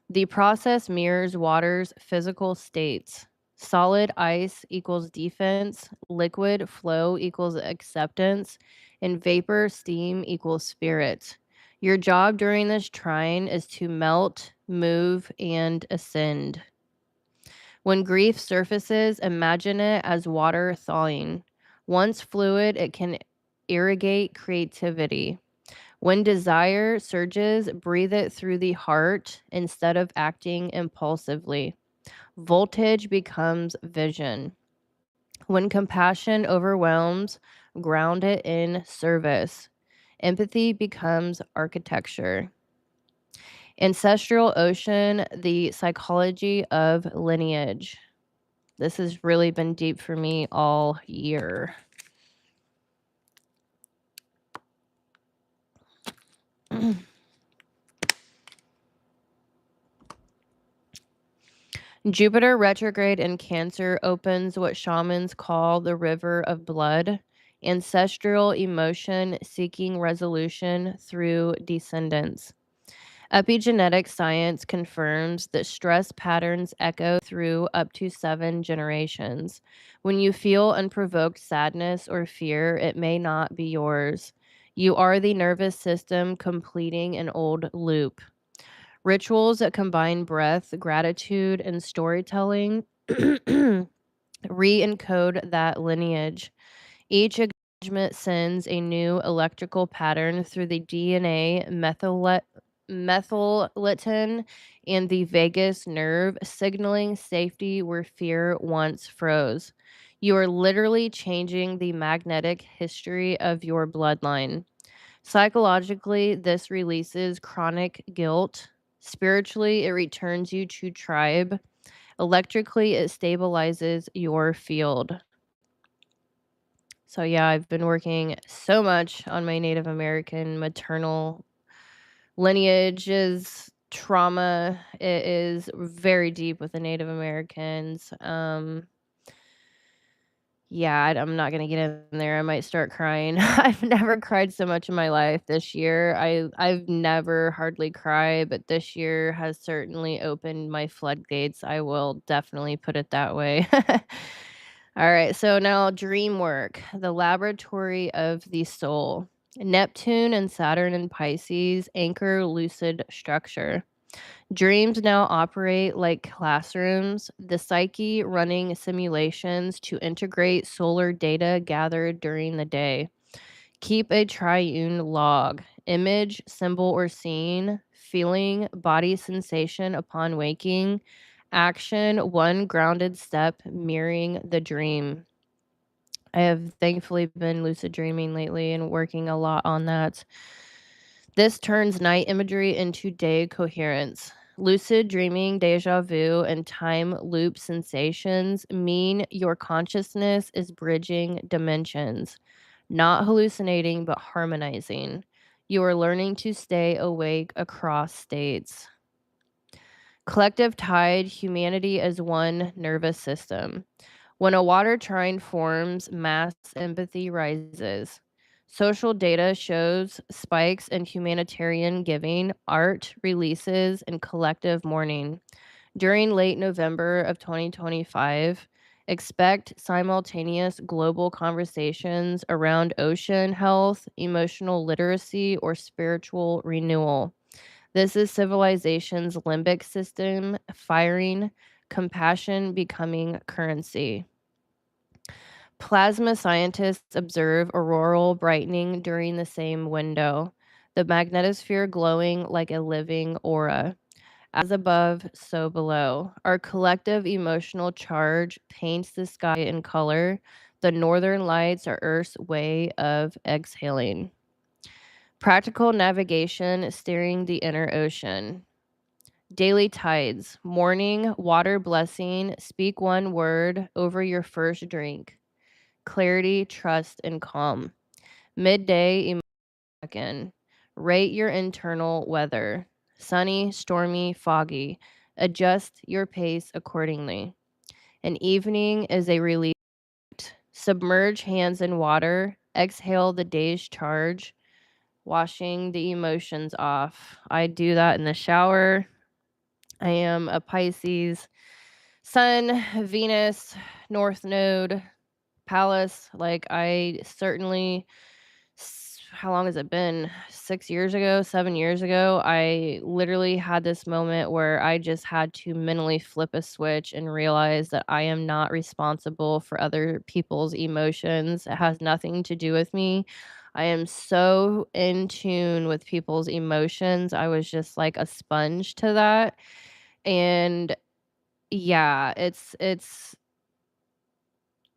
The process mirrors water's physical states. Solid ice equals defense, liquid flow equals acceptance, and vapor steam equals spirit. Your job during this trine is to melt, move, and ascend. When grief surfaces, imagine it as water thawing. Once fluid, it can irrigate creativity. When desire surges, breathe it through the heart instead of acting impulsively. Voltage becomes vision. When compassion overwhelms, ground it in service. Empathy becomes architecture. Ancestral ocean, the psychology of lineage. This has really been deep for me all year. Jupiter retrograde in Cancer opens what shamans call the river of blood, ancestral emotion seeking resolution through descendants. Epigenetic science confirms that stress patterns echo through up to 7 generations. When you feel unprovoked sadness or fear, it may not be yours. You are the nervous system completing an old loop. Rituals that combine breath, gratitude, and storytelling re-encode that lineage. Each acknowledgement sends a new electrical pattern through the DNA methylatin and the vagus nerve, signaling safety where fear once froze. You are literally changing the magnetic history of your bloodline. Psychologically, this releases chronic guilt. Spiritually, it returns you to tribe. Electrically, it stabilizes your field. So, yeah, I've been working so much on my Native American maternal lineages, trauma. It is very deep with the Native Americans. Yeah, I'm not gonna get in there. I might start crying. I've never cried so much in my life this year. I've never hardly cried, but this year has certainly opened my floodgates. I will definitely put it that way. All right, so now dream work, the laboratory of the soul. Neptune and Saturn and Pisces anchor lucid structure. Dreams now operate like classrooms, the psyche running simulations to integrate solar data gathered during the day. Keep a triune log: image, symbol, or scene, feeling, body sensation upon waking, action, one grounded step mirroring the dream. I have thankfully been lucid dreaming lately and working a lot on that. This turns night imagery into day coherence. Lucid dreaming, deja vu, and time loop sensations mean your consciousness is bridging dimensions, not hallucinating, but harmonizing. You are learning to stay awake across states. Collective tide, humanity as one nervous system. When a water trine forms, mass empathy rises. Social data shows spikes in humanitarian giving, art releases, and collective mourning. During late November of 2025, expect simultaneous global conversations around ocean health, emotional literacy, or spiritual renewal. This is civilization's limbic system firing, compassion becoming currency. Plasma scientists observe auroral brightening during the same window, the magnetosphere glowing like a living aura. As above, so below. Our collective emotional charge paints the sky in color. The northern lights are Earth's way of exhaling. Practical navigation steering the inner ocean. Daily tides. Morning, water blessing. Speak one word over your first drink. Clarity, trust, and calm. Midday, emotion. Rate your internal weather. Sunny, stormy, foggy. Adjust your pace accordingly. An evening is a release. Submerge hands in water. Exhale the day's charge. Washing the emotions off. I do that in the shower. I am a Pisces, Sun, Venus, North Node, Palace. Like, I certainly, how long has it been? 6 years ago, 7 years ago, I literally had this moment where I just had to mentally flip a switch and realize that I am not responsible for other people's emotions. It has nothing to do with me. I am so in tune with people's emotions. I was just like a sponge to that. And yeah, it's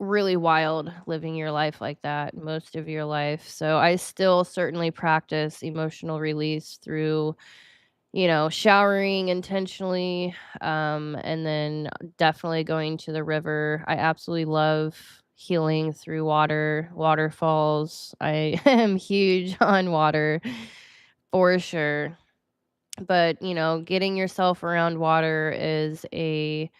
really wild living your life like that most of your life. So I still certainly practice emotional release through, showering intentionally, and then definitely going to the river. I absolutely love healing through water, waterfalls. I am huge on water for sure. But, getting yourself around water is a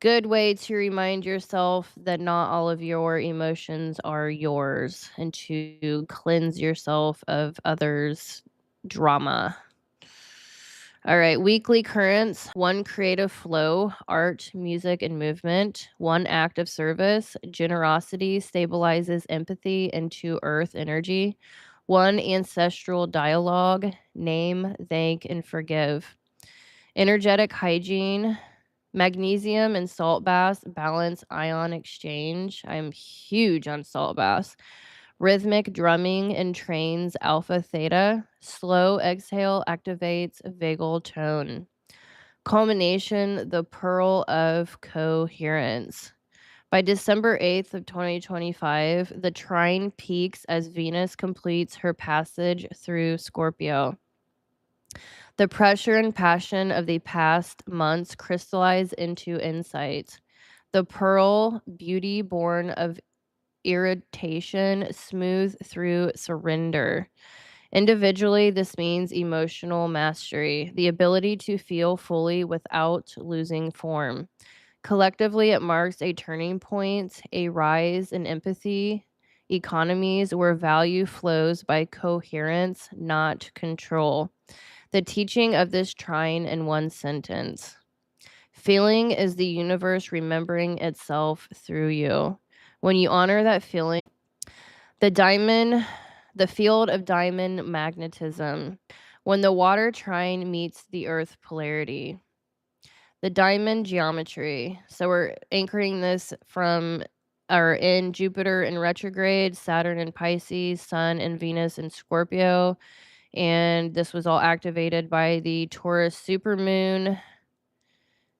good way to remind yourself that not all of your emotions are yours and to cleanse yourself of others' drama. All right, weekly currents: one creative flow, art, music, and movement; one act of service, generosity stabilizes empathy into earth energy; one ancestral dialogue, name, thank, and forgive; energetic hygiene, magnesium and salt baths balance ion exchange. I'm huge on salt baths. Rhythmic drumming entrains alpha theta. Slow exhale activates vagal tone. Culmination, the pearl of coherence. By December 8th of 2025, the trine peaks as Venus completes her passage through Scorpio. The pressure and passion of the past months crystallize into insight. The pearl, beauty born of irritation, smooth through surrender. Individually, this means emotional mastery, the ability to feel fully without losing form. Collectively, it marks a turning point, a rise in empathy, economies where value flows by coherence, not control. The teaching of this trine in one sentence: feeling is the universe remembering itself through you. When you honor that feeling, the field of diamond magnetism. When the water trine meets the earth polarity. The diamond geometry. So we're anchoring this from or in Jupiter in retrograde, Saturn in Pisces, Sun and Venus in Scorpio. And this was all activated by the Taurus supermoon.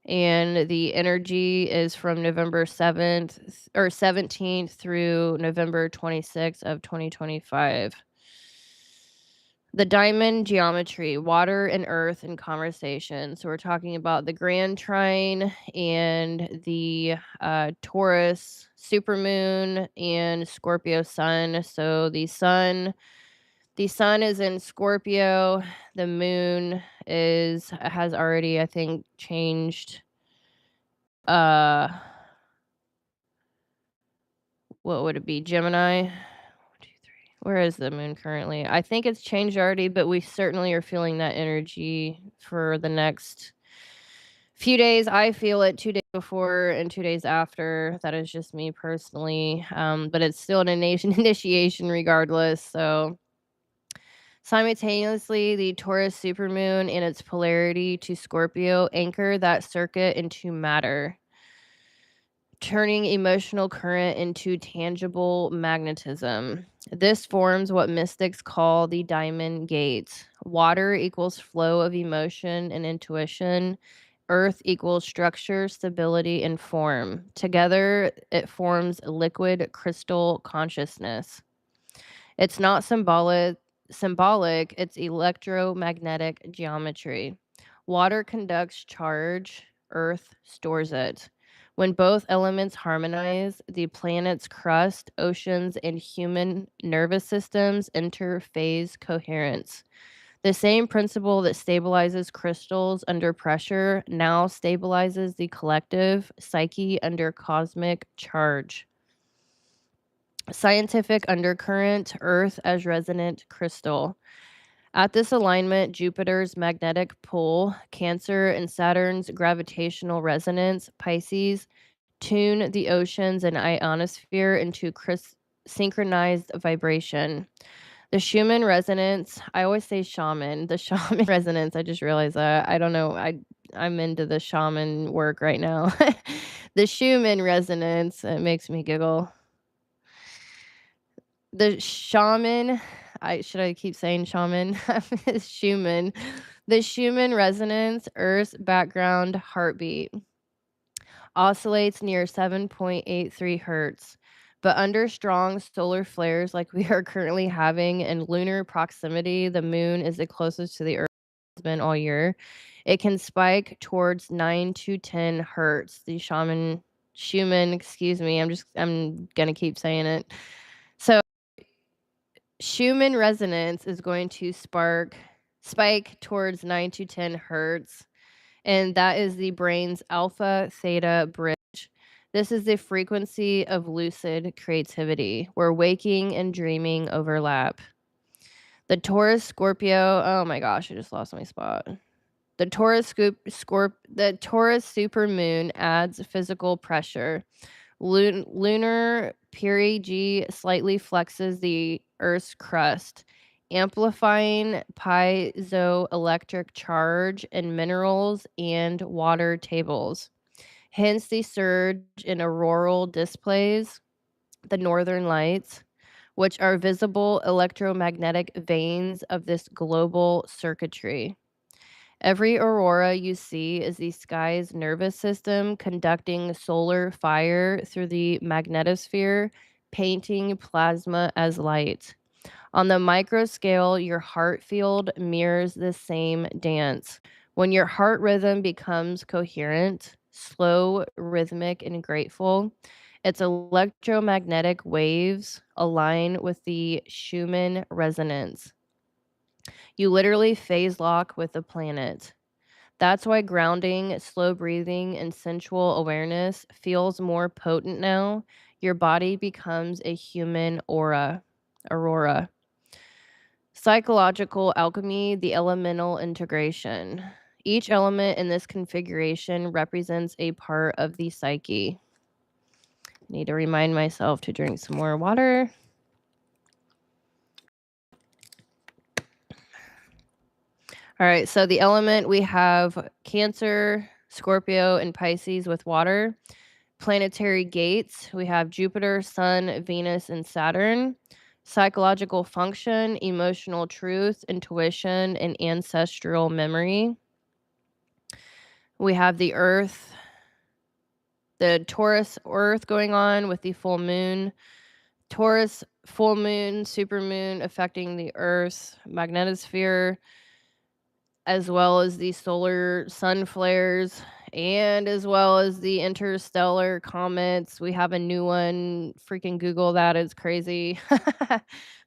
And the energy is from November 7th or 17th through November 26th of 2025. The diamond geometry, water and earth in conversation. So we're talking about the Grand Trine and the Taurus supermoon and Scorpio sun. So the sun is in Scorpio. The moon has already, I think, changed. What would it be? Gemini. 1, 2, 3. Where is the moon currently? I think it's changed already, but we certainly are feeling that energy for the next few days. I feel it 2 days before and 2 days after. That is just me personally. But it's still an initiation regardless. So simultaneously, the Taurus supermoon and its polarity to Scorpio anchor that circuit into matter, turning emotional current into tangible magnetism. This forms what mystics call the diamond gate. Water equals flow of emotion and intuition. Earth equals structure, stability, and form. Together, it forms liquid crystal consciousness. It's not symbolic, it's electromagnetic geometry. Water conducts charge, earth stores it. When both elements harmonize, the planet's crust, oceans, and human nervous systems enter phase coherence. The same principle that stabilizes crystals under pressure now stabilizes the collective psyche under cosmic charge. Scientific undercurrent, Earth as resonant crystal. At this alignment, Jupiter's magnetic pull, Cancer, and Saturn's gravitational resonance, Pisces, tune the oceans and ionosphere into synchronized vibration. The Schumann resonance, I always say shaman, the shaman resonance, I just realized that. I don't know, I'm into the shaman work right now. The Schumann resonance, it makes me giggle. The shaman, should I keep saying shaman? Schumann. The Schumann resonance, Earth's background heartbeat, oscillates near 7.83 hertz. But under strong solar flares like we are currently having in lunar proximity, the moon is the closest to the Earth has been all year. It can spike towards 9 to 10 hertz. The Schumann, excuse me, I'm gonna keep saying it. So Schumann resonance is going to spike towards 9 to 10 hertz, and that is the brain's alpha theta bridge. This is the frequency of lucid creativity, where waking and dreaming overlap. The Taurus Scorpio, oh my gosh, I just lost my spot. The Taurus supermoon adds physical pressure. Lunar perigee slightly flexes the Earth's crust, amplifying piezoelectric charge in minerals and water tables. Hence the surge in auroral displays, the northern lights, which are visible electromagnetic veins of this global circuitry. Every aurora you see is the sky's nervous system conducting solar fire through the magnetosphere, painting plasma as light. On the micro scale, your heart field mirrors the same dance. When your heart rhythm becomes coherent, slow, rhythmic, and grateful, its electromagnetic waves align with the Schumann resonance. You literally phase lock with the planet. That's why grounding, slow breathing, and sensual awareness feels more potent now. Your body becomes a human aurora. Psychological alchemy, the elemental integration. Each element in this configuration represents a part of the psyche. Need to remind myself to drink some more water. All right, so the element we have Cancer, Scorpio, and Pisces with water. Planetary gates, we have Jupiter, Sun, Venus, and Saturn. Psychological function, emotional truth, intuition, and ancestral memory. We have the Earth, the Taurus Earth going on with the full moon. Taurus, full moon, supermoon affecting the Earth, magnetosphere, as well as the solar sun flares, and as well as the interstellar comets. We have a new one. Freaking Google that. It's crazy.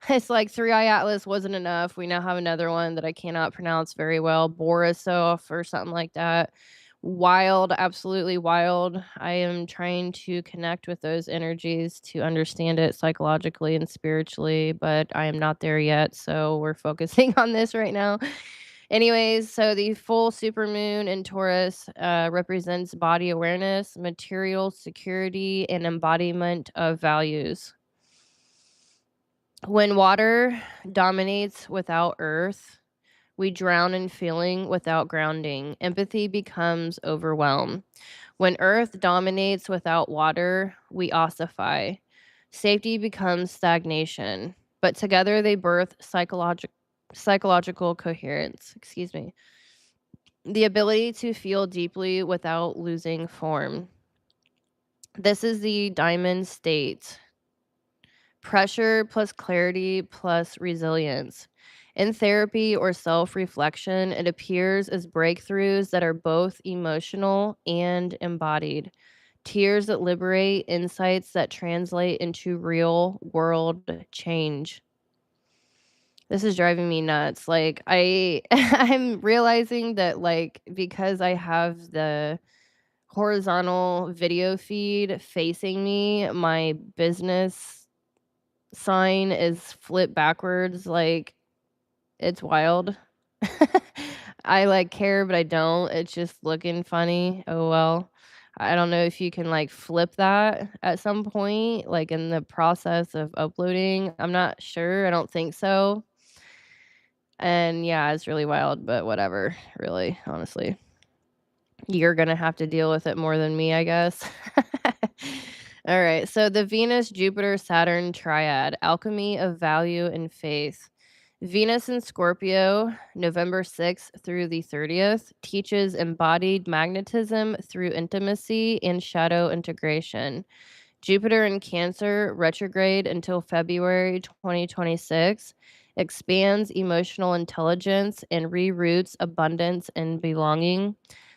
It's like 3i Atlas wasn't enough. We now have another one that I cannot pronounce very well. Borisov or something like that. Wild, absolutely wild. I am trying to connect with those energies to understand it psychologically and spiritually, but I am not there yet. So we're focusing on this right now. Anyways, so the full supermoon in Taurus represents body awareness, material security, and embodiment of values. When water dominates without earth, we drown in feeling without grounding. Empathy becomes overwhelm. When earth dominates without water, we ossify. Safety becomes stagnation. But together they birth psychological coherence. Excuse me. The ability to feel deeply without losing form. This is the diamond state. Pressure plus clarity plus resilience. In therapy or self reflection, it appears as breakthroughs that are both emotional and embodied. Tears that liberate, insights that translate into real world change. This is driving me nuts. Like I'm realizing that like because I have the horizontal video feed facing me, my business sign is flipped backwards. Like it's wild. I like care, but I don't. It's just looking funny. Oh well. I don't know if you can like flip that at some point, like in the process of uploading. I'm not sure. I don't think so. And yeah, it's really wild, but whatever, really, honestly. You're gonna have to deal with it more than me, I guess. All right, so the Venus, Jupiter, Saturn triad, alchemy of value and faith. Venus in Scorpio, November 6th through the 30th, teaches embodied magnetism through intimacy and shadow integration. Jupiter in Cancer, retrograde until February 2026, expands emotional intelligence and reroutes abundance and belonging.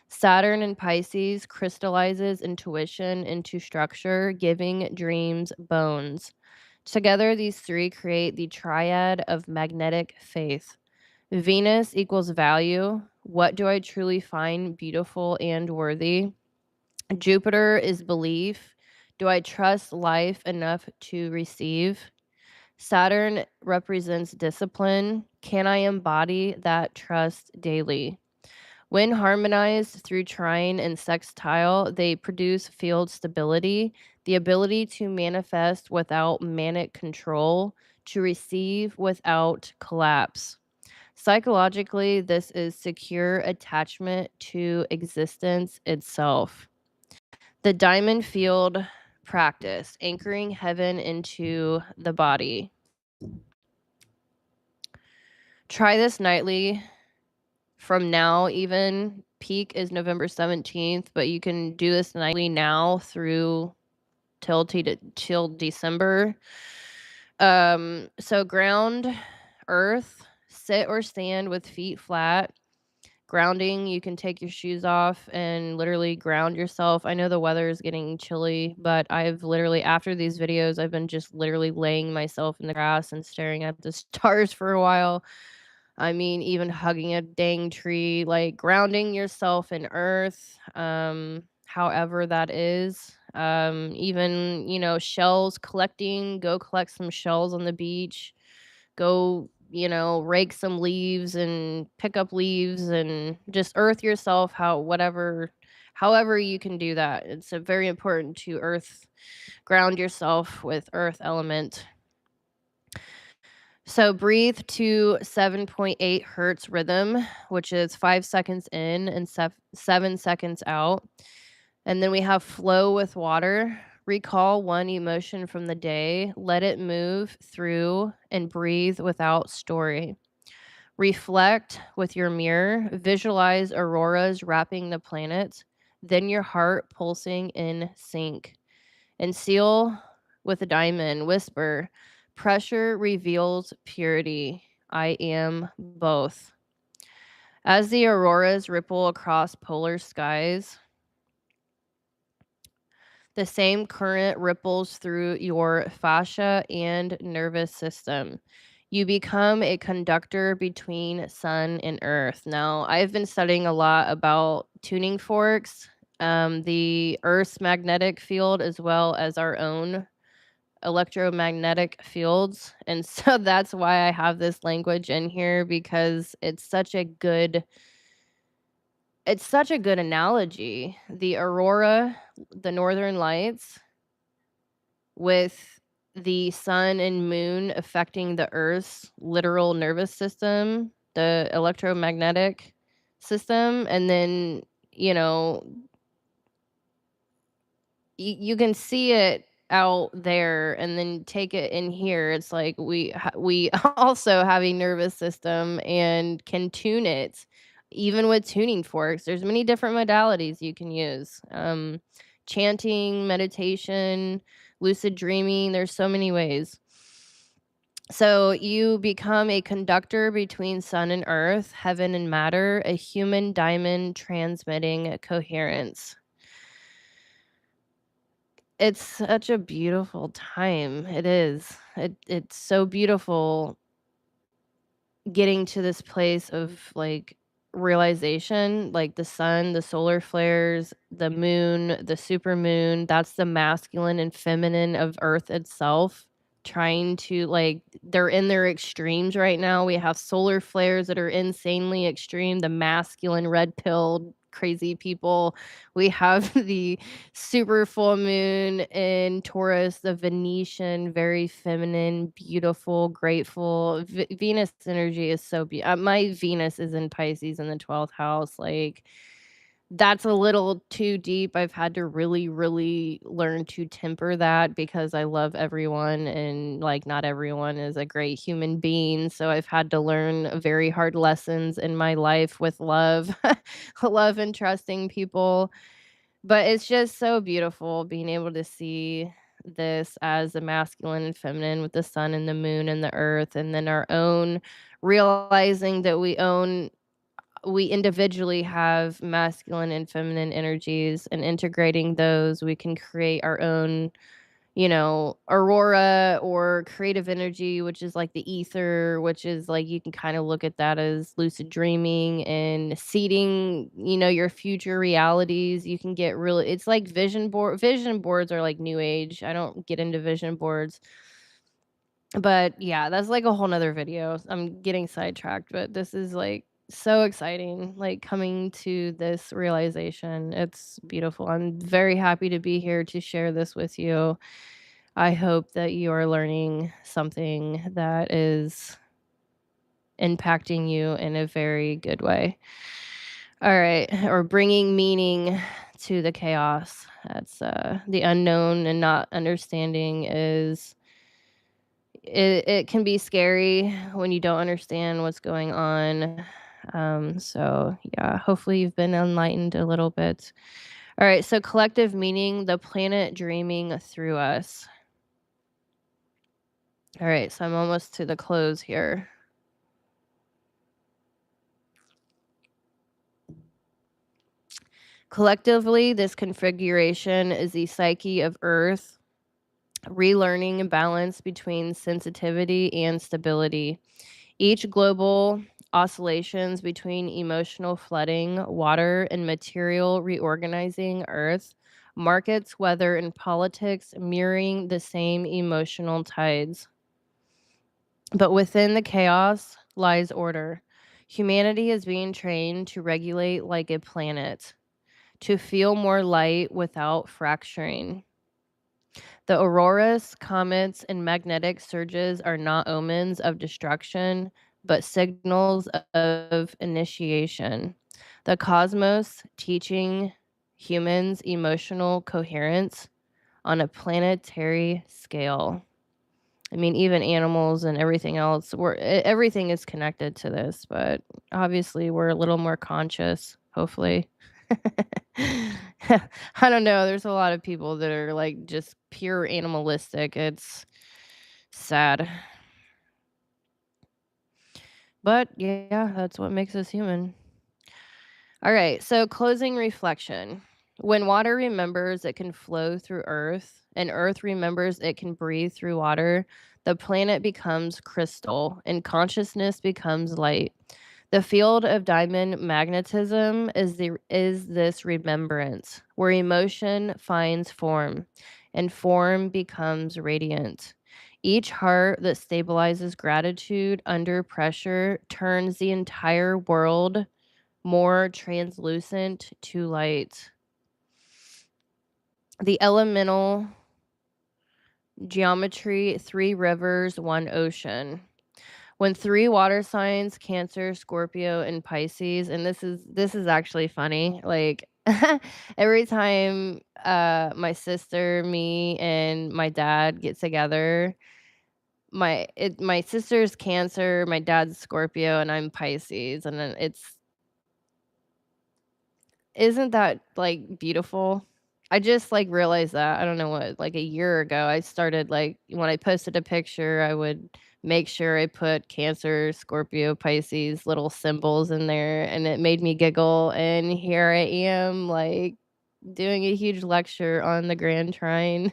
Saturn in Pisces crystallizes intuition into structure, giving dreams bones. Together, these three create the triad of magnetic faith. Venus equals value. What do I truly find beautiful and worthy? Jupiter is belief. Do I trust life enough to receive? Saturn represents discipline. Can I embody that trust daily? When harmonized through trine and sextile, they produce field stability, the ability to manifest without manic control, to receive without collapse. Psychologically, this is secure attachment to existence itself. The diamond field practice, anchoring heaven into the body. Try this nightly from now, even. Peak is November 17th, but you can do this nightly now through till December. So ground earth, sit or stand with feet flat. Grounding, you can take your shoes off and literally ground yourself. I know the weather is getting chilly, but I've literally, after these videos, I've been just literally laying myself in the grass and staring at the stars for a while. I mean, even hugging a dang tree, like grounding yourself in earth, however that is. Even, shells collecting, go collect some shells on the beach, go, rake some leaves and pick up leaves and just earth yourself however you can do that. It's very important to ground yourself with earth element. So breathe to 7.8 hertz rhythm, which is 5 seconds in and 7 seconds out. And then we have flow with water. Recall one emotion from the day, let it move through, and breathe without story. Reflect with your mirror, visualize auroras wrapping the planet, then your heart pulsing in sync. And seal with a diamond, whisper, pressure reveals purity. I am both. As the auroras ripple across polar skies, the same current ripples through your fascia and nervous system. You become a conductor between sun and earth. Now, I've been studying a lot about tuning forks, the Earth's magnetic field, as well as our own electromagnetic fields. And so that's why I have this language in here, because it's such a good analogy. The aurora, the northern lights, with the sun and moon affecting the Earth's literal nervous system, the electromagnetic system, and then, you know, you can see it out there and then take it in here. It's like we also have a nervous system and can tune it. Even with tuning forks, there's many different modalities you can use. Chanting, meditation, lucid dreaming, there's so many ways. So you become a conductor between sun and earth, heaven and matter, a human diamond transmitting coherence. It's such a beautiful time. It is. It's so beautiful getting to this place of, like, realization, like the sun, the solar flares, the moon, the supermoon, that's the masculine and feminine of Earth itself, trying to, like, they're in their extremes right now. We have solar flares that are insanely extreme, the masculine red-pilled crazy people. We have the super full moon in Taurus, the Venusian, very feminine, beautiful, grateful. Venus energy is so beautiful. My Venus is in Pisces in the 12th house. Like, that's a little too deep. I've had to really, really learn to temper that, because I love everyone, and, like, not everyone is a great human being. So I've had to learn very hard lessons in my life with love, love and trusting people. But it's just so beautiful being able to see this as the masculine and feminine with the sun and the moon and the earth, and then our own realizing that we individually have masculine and feminine energies, and integrating those, we can create our own, aurora or creative energy, which is like the ether, which is like, you can kind of look at that as lucid dreaming and seeding, your future realities. You can get really, it's like vision boards are like new age. I don't get into vision boards, but yeah, that's like a whole nother video. I'm getting sidetracked, but this is like so exciting, like coming to this realization. It's beautiful. I'm very happy to be here to share this with you. I hope that you are learning something that is impacting you in a very good way. All right, or bringing meaning to the chaos. That's the unknown and not understanding is it can be scary when you don't understand what's going on. So yeah, hopefully you've been enlightened a little bit. All right, so collective meaning, the planet dreaming through us. All right, so I'm almost to the close here. Collectively, this configuration is the psyche of Earth, relearning a balance between sensitivity and stability. Each global oscillations between emotional flooding, water, and material reorganizing Earth, markets, weather, and politics mirroring the same emotional tides. But within the chaos lies order. Humanity is being trained to regulate like a planet, to feel more light without fracturing. The auroras, comets, and magnetic surges are not omens of destruction, but signals of initiation. The cosmos teaching humans emotional coherence on a planetary scale. I mean, even animals and everything else, everything is connected to this, but obviously we're a little more conscious, hopefully. I don't know. There's a lot of people that are like just pure animalistic. It's sad. But yeah, that's what makes us human. All right, so closing reflection. When water remembers it can flow through Earth, and Earth remembers it can breathe through water, the planet becomes crystal and consciousness becomes light. The field of diamond magnetism is this remembrance, where emotion finds form, and form becomes radiant. Each heart that stabilizes gratitude under pressure turns the entire world more translucent to light. The elemental geometry, 3 rivers, 1 ocean. When 3 water signs, Cancer, Scorpio, and Pisces, and this is actually funny. Like every time my sister, me, and my dad get together, my sister's Cancer, my dad's Scorpio, and I'm Pisces, and then isn't that, like, beautiful? I just, like, realized that, I don't know what, like, a year ago, I started, like when I posted a picture, I would make sure I put Cancer, Scorpio, Pisces, little symbols in there, and it made me giggle, and here I am, like, doing a huge lecture on the Grand Trine.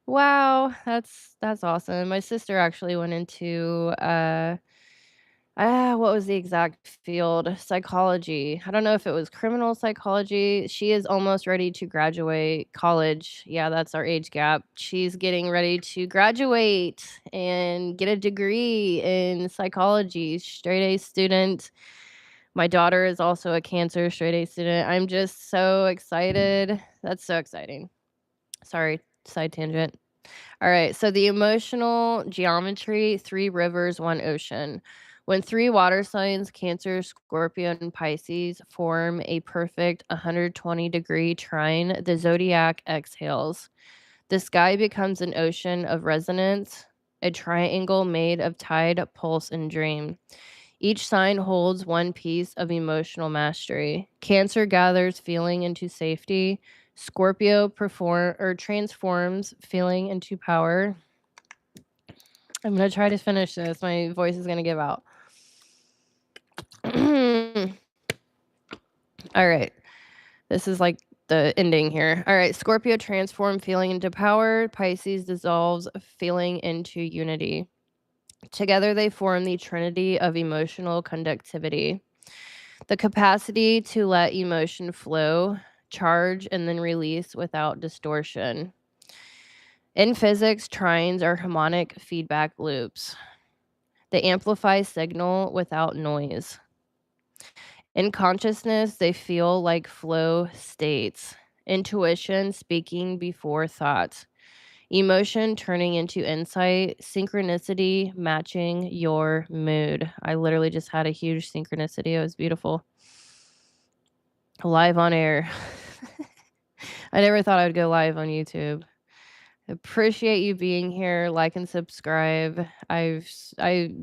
Wow, that's awesome. My sister actually went into, what was the exact field? Psychology. I don't know if it was criminal psychology. She is almost ready to graduate college. Yeah, that's our age gap. She's getting ready to graduate and get a degree in psychology. Straight A student. My daughter is also a Cancer straight A student. I'm just so excited. That's so exciting. Sorry, side tangent. All right, so the emotional geometry, 3 rivers, 1 ocean. When 3 water signs, Cancer, Scorpio, and Pisces, form a perfect 120-degree trine, the zodiac exhales. The sky becomes an ocean of resonance, a triangle made of tide, pulse, and dream. Each sign holds one piece of emotional mastery. Cancer gathers feeling into safety. Scorpio transforms feeling into power. I'm gonna try to finish this. My voice is gonna give out. All right. This is like the ending here. All right. Scorpio transform feeling into power. Pisces dissolves feeling into unity. Together they form the trinity of emotional conductivity. The capacity to let emotion flow, charge, and then release without distortion. In physics, trines are harmonic feedback loops. They amplify signal without noise. In consciousness, they feel like flow states. Intuition speaking before thought. Emotion turning into insight. Synchronicity matching your mood. I literally just had a huge synchronicity. It was beautiful. Live on air. I never thought I would go live on YouTube. Appreciate you being here. Like and subscribe. I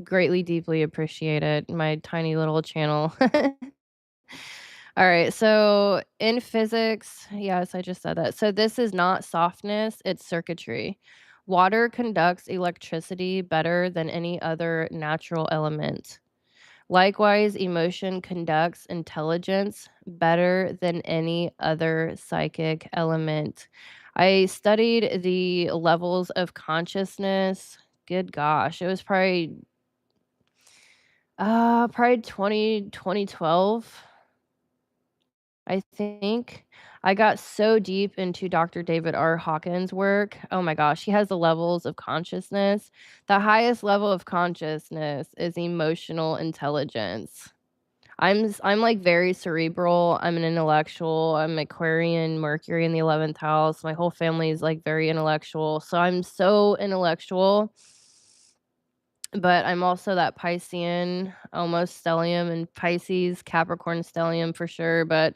greatly, deeply appreciate it. My tiny little channel. All right. So in physics, yes, I just said that. So this is not softness, it's circuitry. Water conducts electricity better than any other natural element. Likewise, emotion conducts intelligence better than any other psychic element. I studied the levels of consciousness. Good gosh, it was probably 2012, I think. I got so deep into Dr. David R. Hawkins' work. Oh my gosh, he has the levels of consciousness. The highest level of consciousness is emotional intelligence. I'm like very cerebral. I'm an intellectual. I'm Aquarian, Mercury in the 11th house. My whole family is like very intellectual. So I'm so intellectual, but I'm also that Piscean, almost stellium and Pisces, Capricorn stellium for sure. But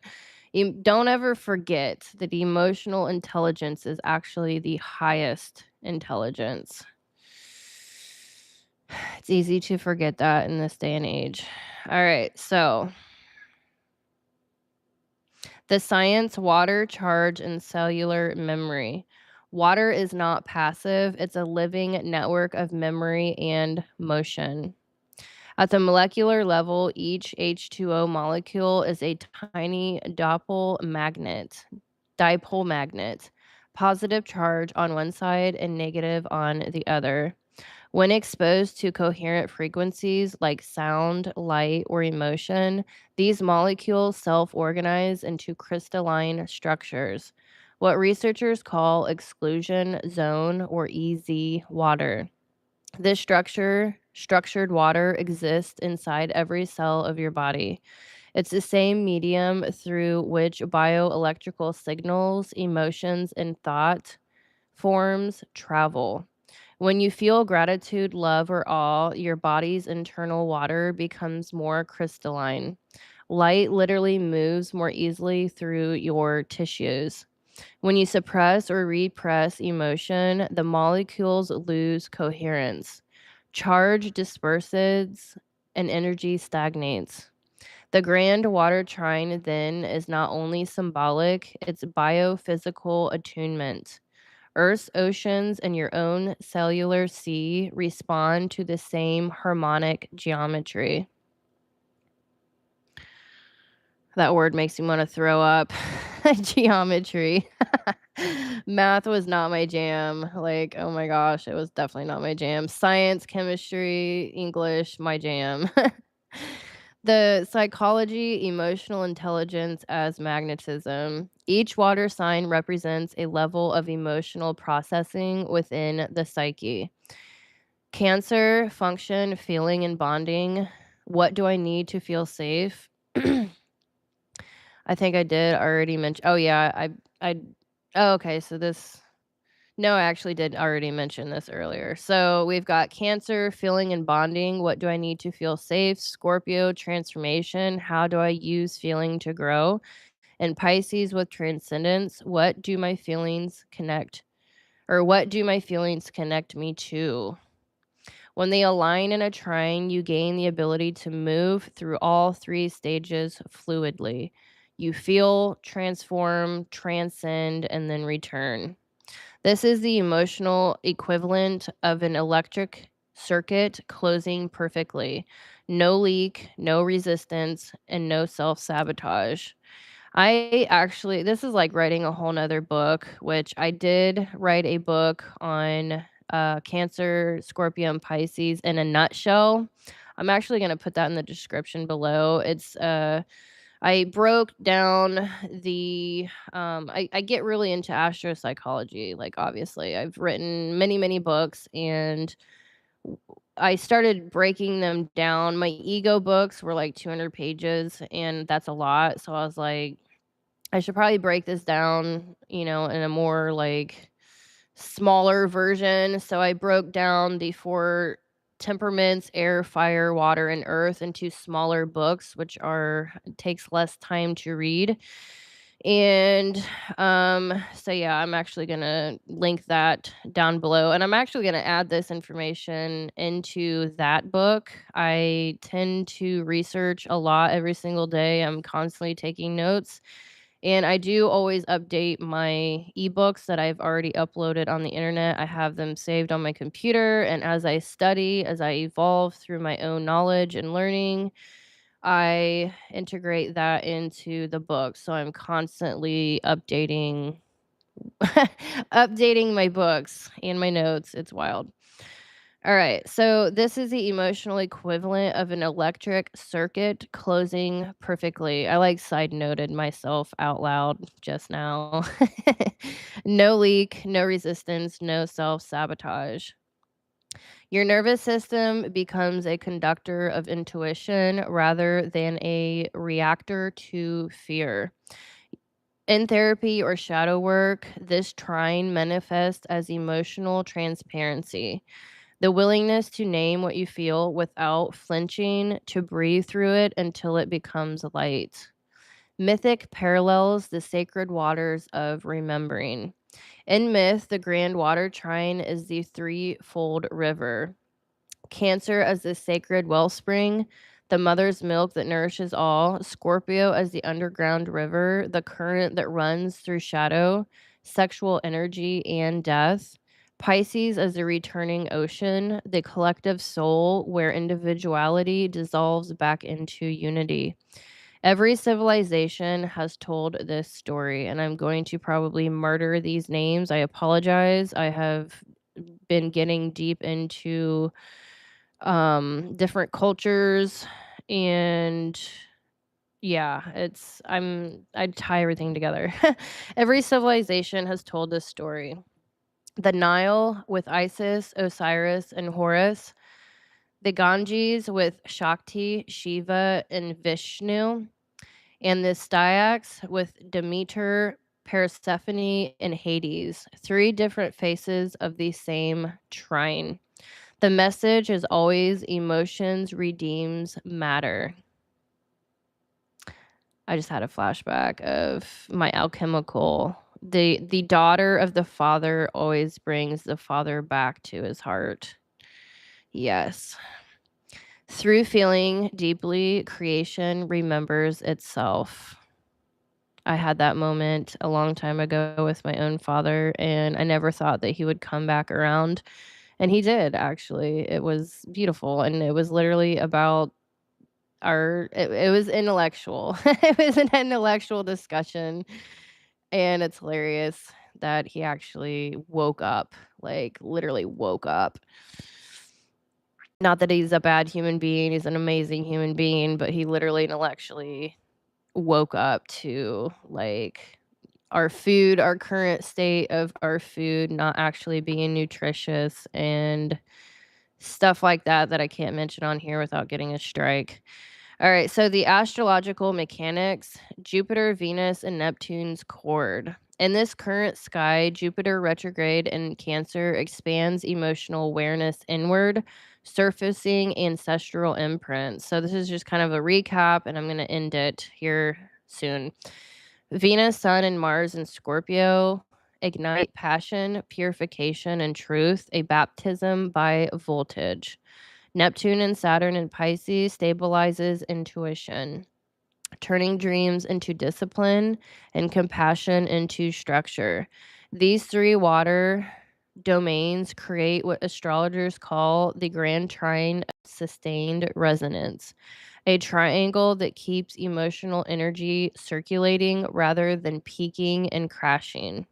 you don't ever forget that emotional intelligence is actually the highest intelligence. It's easy to forget that in this day and age. All right, so the science, water, charge, and cellular memory. Water is not passive, it's a living network of memory and motion. At the molecular level, each H2O molecule is a tiny dipole magnet, positive charge on one side and negative on the other. When exposed to coherent frequencies like sound, light, or emotion, these molecules self organize into crystalline structures, what researchers call exclusion zone or EZ water. This structured water, exists inside every cell of your body. It's the same medium through which bioelectrical signals, emotions, and thought forms travel. When you feel gratitude, love, or awe, your body's internal water becomes more crystalline. Light literally moves more easily through your tissues. When you suppress or repress emotion, the molecules lose coherence. Charge disperses and energy stagnates. The Grand Water Trine then is not only symbolic, it's biophysical attunement. Earth's oceans and your own cellular sea respond to the same harmonic geometry. That word makes me want to throw up. Geometry. Math was not my jam. Like, oh my gosh, it was definitely not my jam. Science, chemistry, English, my jam. The psychology, emotional intelligence as magnetism. Each water sign represents a level of emotional processing within the psyche. Cancer, function, feeling, and bonding. What do I need to feel safe? I think I did already mention. Oh yeah, I oh, okay, so this no, I actually did already mention this earlier. So we've got Cancer, feeling and bonding. What do I need to feel safe? Scorpio, transformation. How do I use feeling to grow? And Pisces with transcendence. What do my feelings connect me to? When they align in a trine, you gain the ability to move through all three stages fluidly. You feel, transform, transcend, and then return. This is the emotional equivalent of an electric circuit closing perfectly. No leak, no resistance, and no self sabotage. This is like writing a whole nother book, which I did write a book on Cancer, Scorpio, and Pisces in a nutshell. I'm actually going to put that in the description below. I broke down I get really into astropsychology. Like, obviously, I've written many, many books, and I started breaking them down. My ego books were like 200 pages, and that's a lot. So I was like, I should probably break this down, in a more like smaller version. So I broke down the four temperaments, air, fire, water, and earth, into smaller books, which takes less time to read. And so yeah, I'm actually gonna link that down below. And I'm actually gonna add this information into that book. I tend to research a lot every single day. I'm constantly taking notes. And I do always update my ebooks that I've already uploaded on the internet. I have them saved on my computer. And as I study, as I evolve through my own knowledge and learning, I integrate that into the book. So I'm constantly updating my books and my notes. It's wild. All right. So this is the emotional equivalent of an electric circuit closing perfectly. I like side noted myself out loud just now. No leak, no resistance, no self sabotage. Your nervous system becomes a conductor of intuition rather than a reactor to fear. In therapy or shadow work, this trine manifests as emotional transparency, the willingness to name what you feel without flinching, to breathe through it until it becomes light. Mythic parallels the sacred waters of remembering. In myth, the Grand Water Trine is the threefold river. Cancer as the sacred wellspring, the mother's milk that nourishes all, Scorpio as the underground river, the current that runs through shadow, sexual energy, and death. Pisces as the returning ocean, the collective soul where individuality dissolves back into unity. Every civilization has told this story, and I'm going to probably murder these names. I apologize. I have been getting deep into different cultures, and yeah, I tie everything together. Every civilization has told this story. The Nile with Isis, Osiris, and Horus, the Ganges with Shakti, Shiva, and Vishnu, and the Styx with Demeter, Persephone, and Hades, three different faces of the same trine. The message is always emotions redeems matter. I just had a flashback of my alchemical. The daughter of the father always brings the father back to his heart. Yes. Through feeling deeply, creation remembers itself. I had that moment a long time ago with my own father, and I never thought that he would come back around. And he did, actually. It was beautiful, and it was literally about it was intellectual. It was an intellectual discussion, and it's hilarious that he actually woke up, like, literally woke up. Not that he's a bad human being, he's an amazing human being, but he literally intellectually woke up to, like, our food, our current state of our food not actually being nutritious and stuff like that that I can't mention on here without getting a strike. All right, so the astrological mechanics, Jupiter, Venus, and Neptune's chord. In this current sky, Jupiter retrograde in Cancer expands emotional awareness inward, surfacing ancestral imprints. So this is just kind of a recap, and I'm going to end it here soon. Venus, Sun, and Mars in Scorpio ignite passion, purification, and truth, a baptism by voltage. Neptune and Saturn in Pisces stabilizes intuition, turning dreams into discipline and compassion into structure. These three water domains create what astrologers call the Grand Trine of sustained resonance, a triangle that keeps emotional energy circulating rather than peaking and crashing.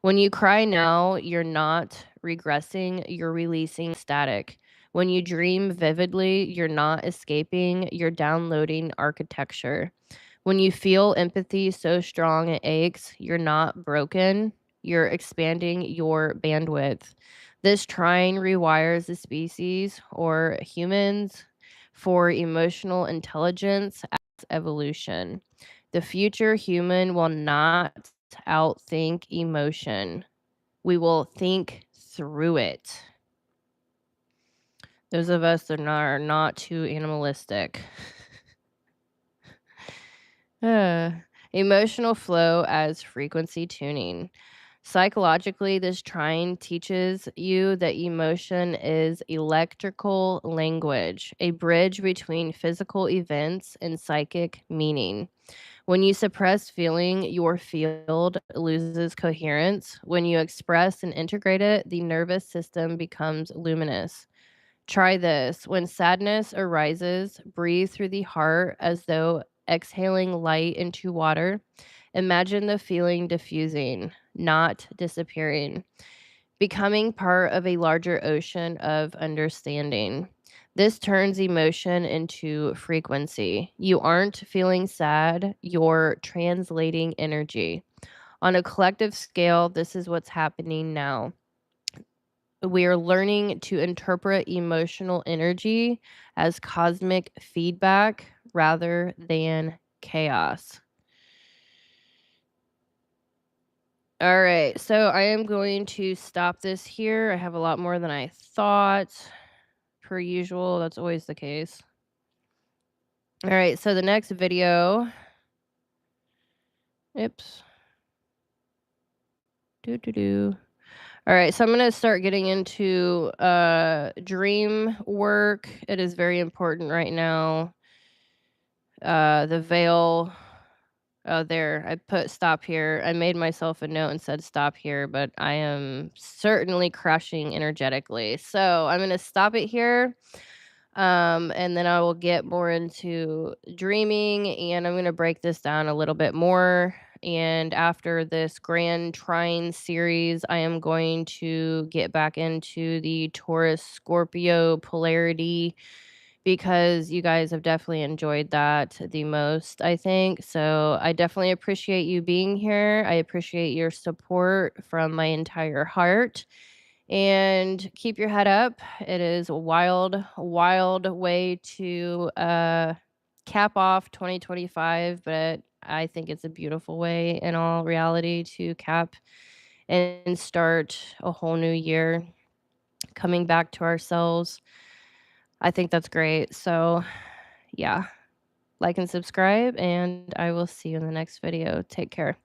When you cry now, you're not regressing, you're releasing static. When you dream vividly, you're not escaping, you're downloading architecture. When you feel empathy so strong it aches, you're not broken, you're expanding your bandwidth. This trine rewires the species or humans for emotional intelligence as evolution. The future human will not outthink emotion. We will think through it. Those of us that are not too animalistic. Uh, Emotional flow as frequency tuning. Psychologically, this trine teaches you that emotion is electrical language, a bridge between physical events and psychic meaning. When you suppress feeling, your field loses coherence. When you express and integrate it, the nervous system becomes luminous. Try this. When sadness arises, breathe through the heart as though exhaling light into water. Imagine the feeling diffusing, not disappearing, becoming part of a larger ocean of understanding. This turns emotion into frequency. You aren't feeling sad, you're translating energy. On a collective scale, this is what's happening now. We are learning to interpret emotional energy as cosmic feedback rather than chaos. All right, so I am going to stop this here. I have a lot more than I thought. Per usual, that's always the case. All right, so the next video. Oops. All right, so I'm going to start getting into dream work. It is very important right now. The veil. Oh, there. I put stop here. I made myself a note and said stop here, but I am certainly crushing energetically. So I'm going to stop it here. And then I will get more into dreaming, and I'm going to break this down a little bit more. And after this Grand Trine series, I am going to get back into the Taurus Scorpio polarity because you guys have definitely enjoyed that the most, I think. So I definitely appreciate you being here. I appreciate your support from my entire heart. And keep your head up. It is a wild, wild way to cap off 2025, but I think it's a beautiful way in all reality to cap and start a whole new year coming back to ourselves. I think that's great. So, yeah, like and subscribe, and I will see you in the next video. Take care.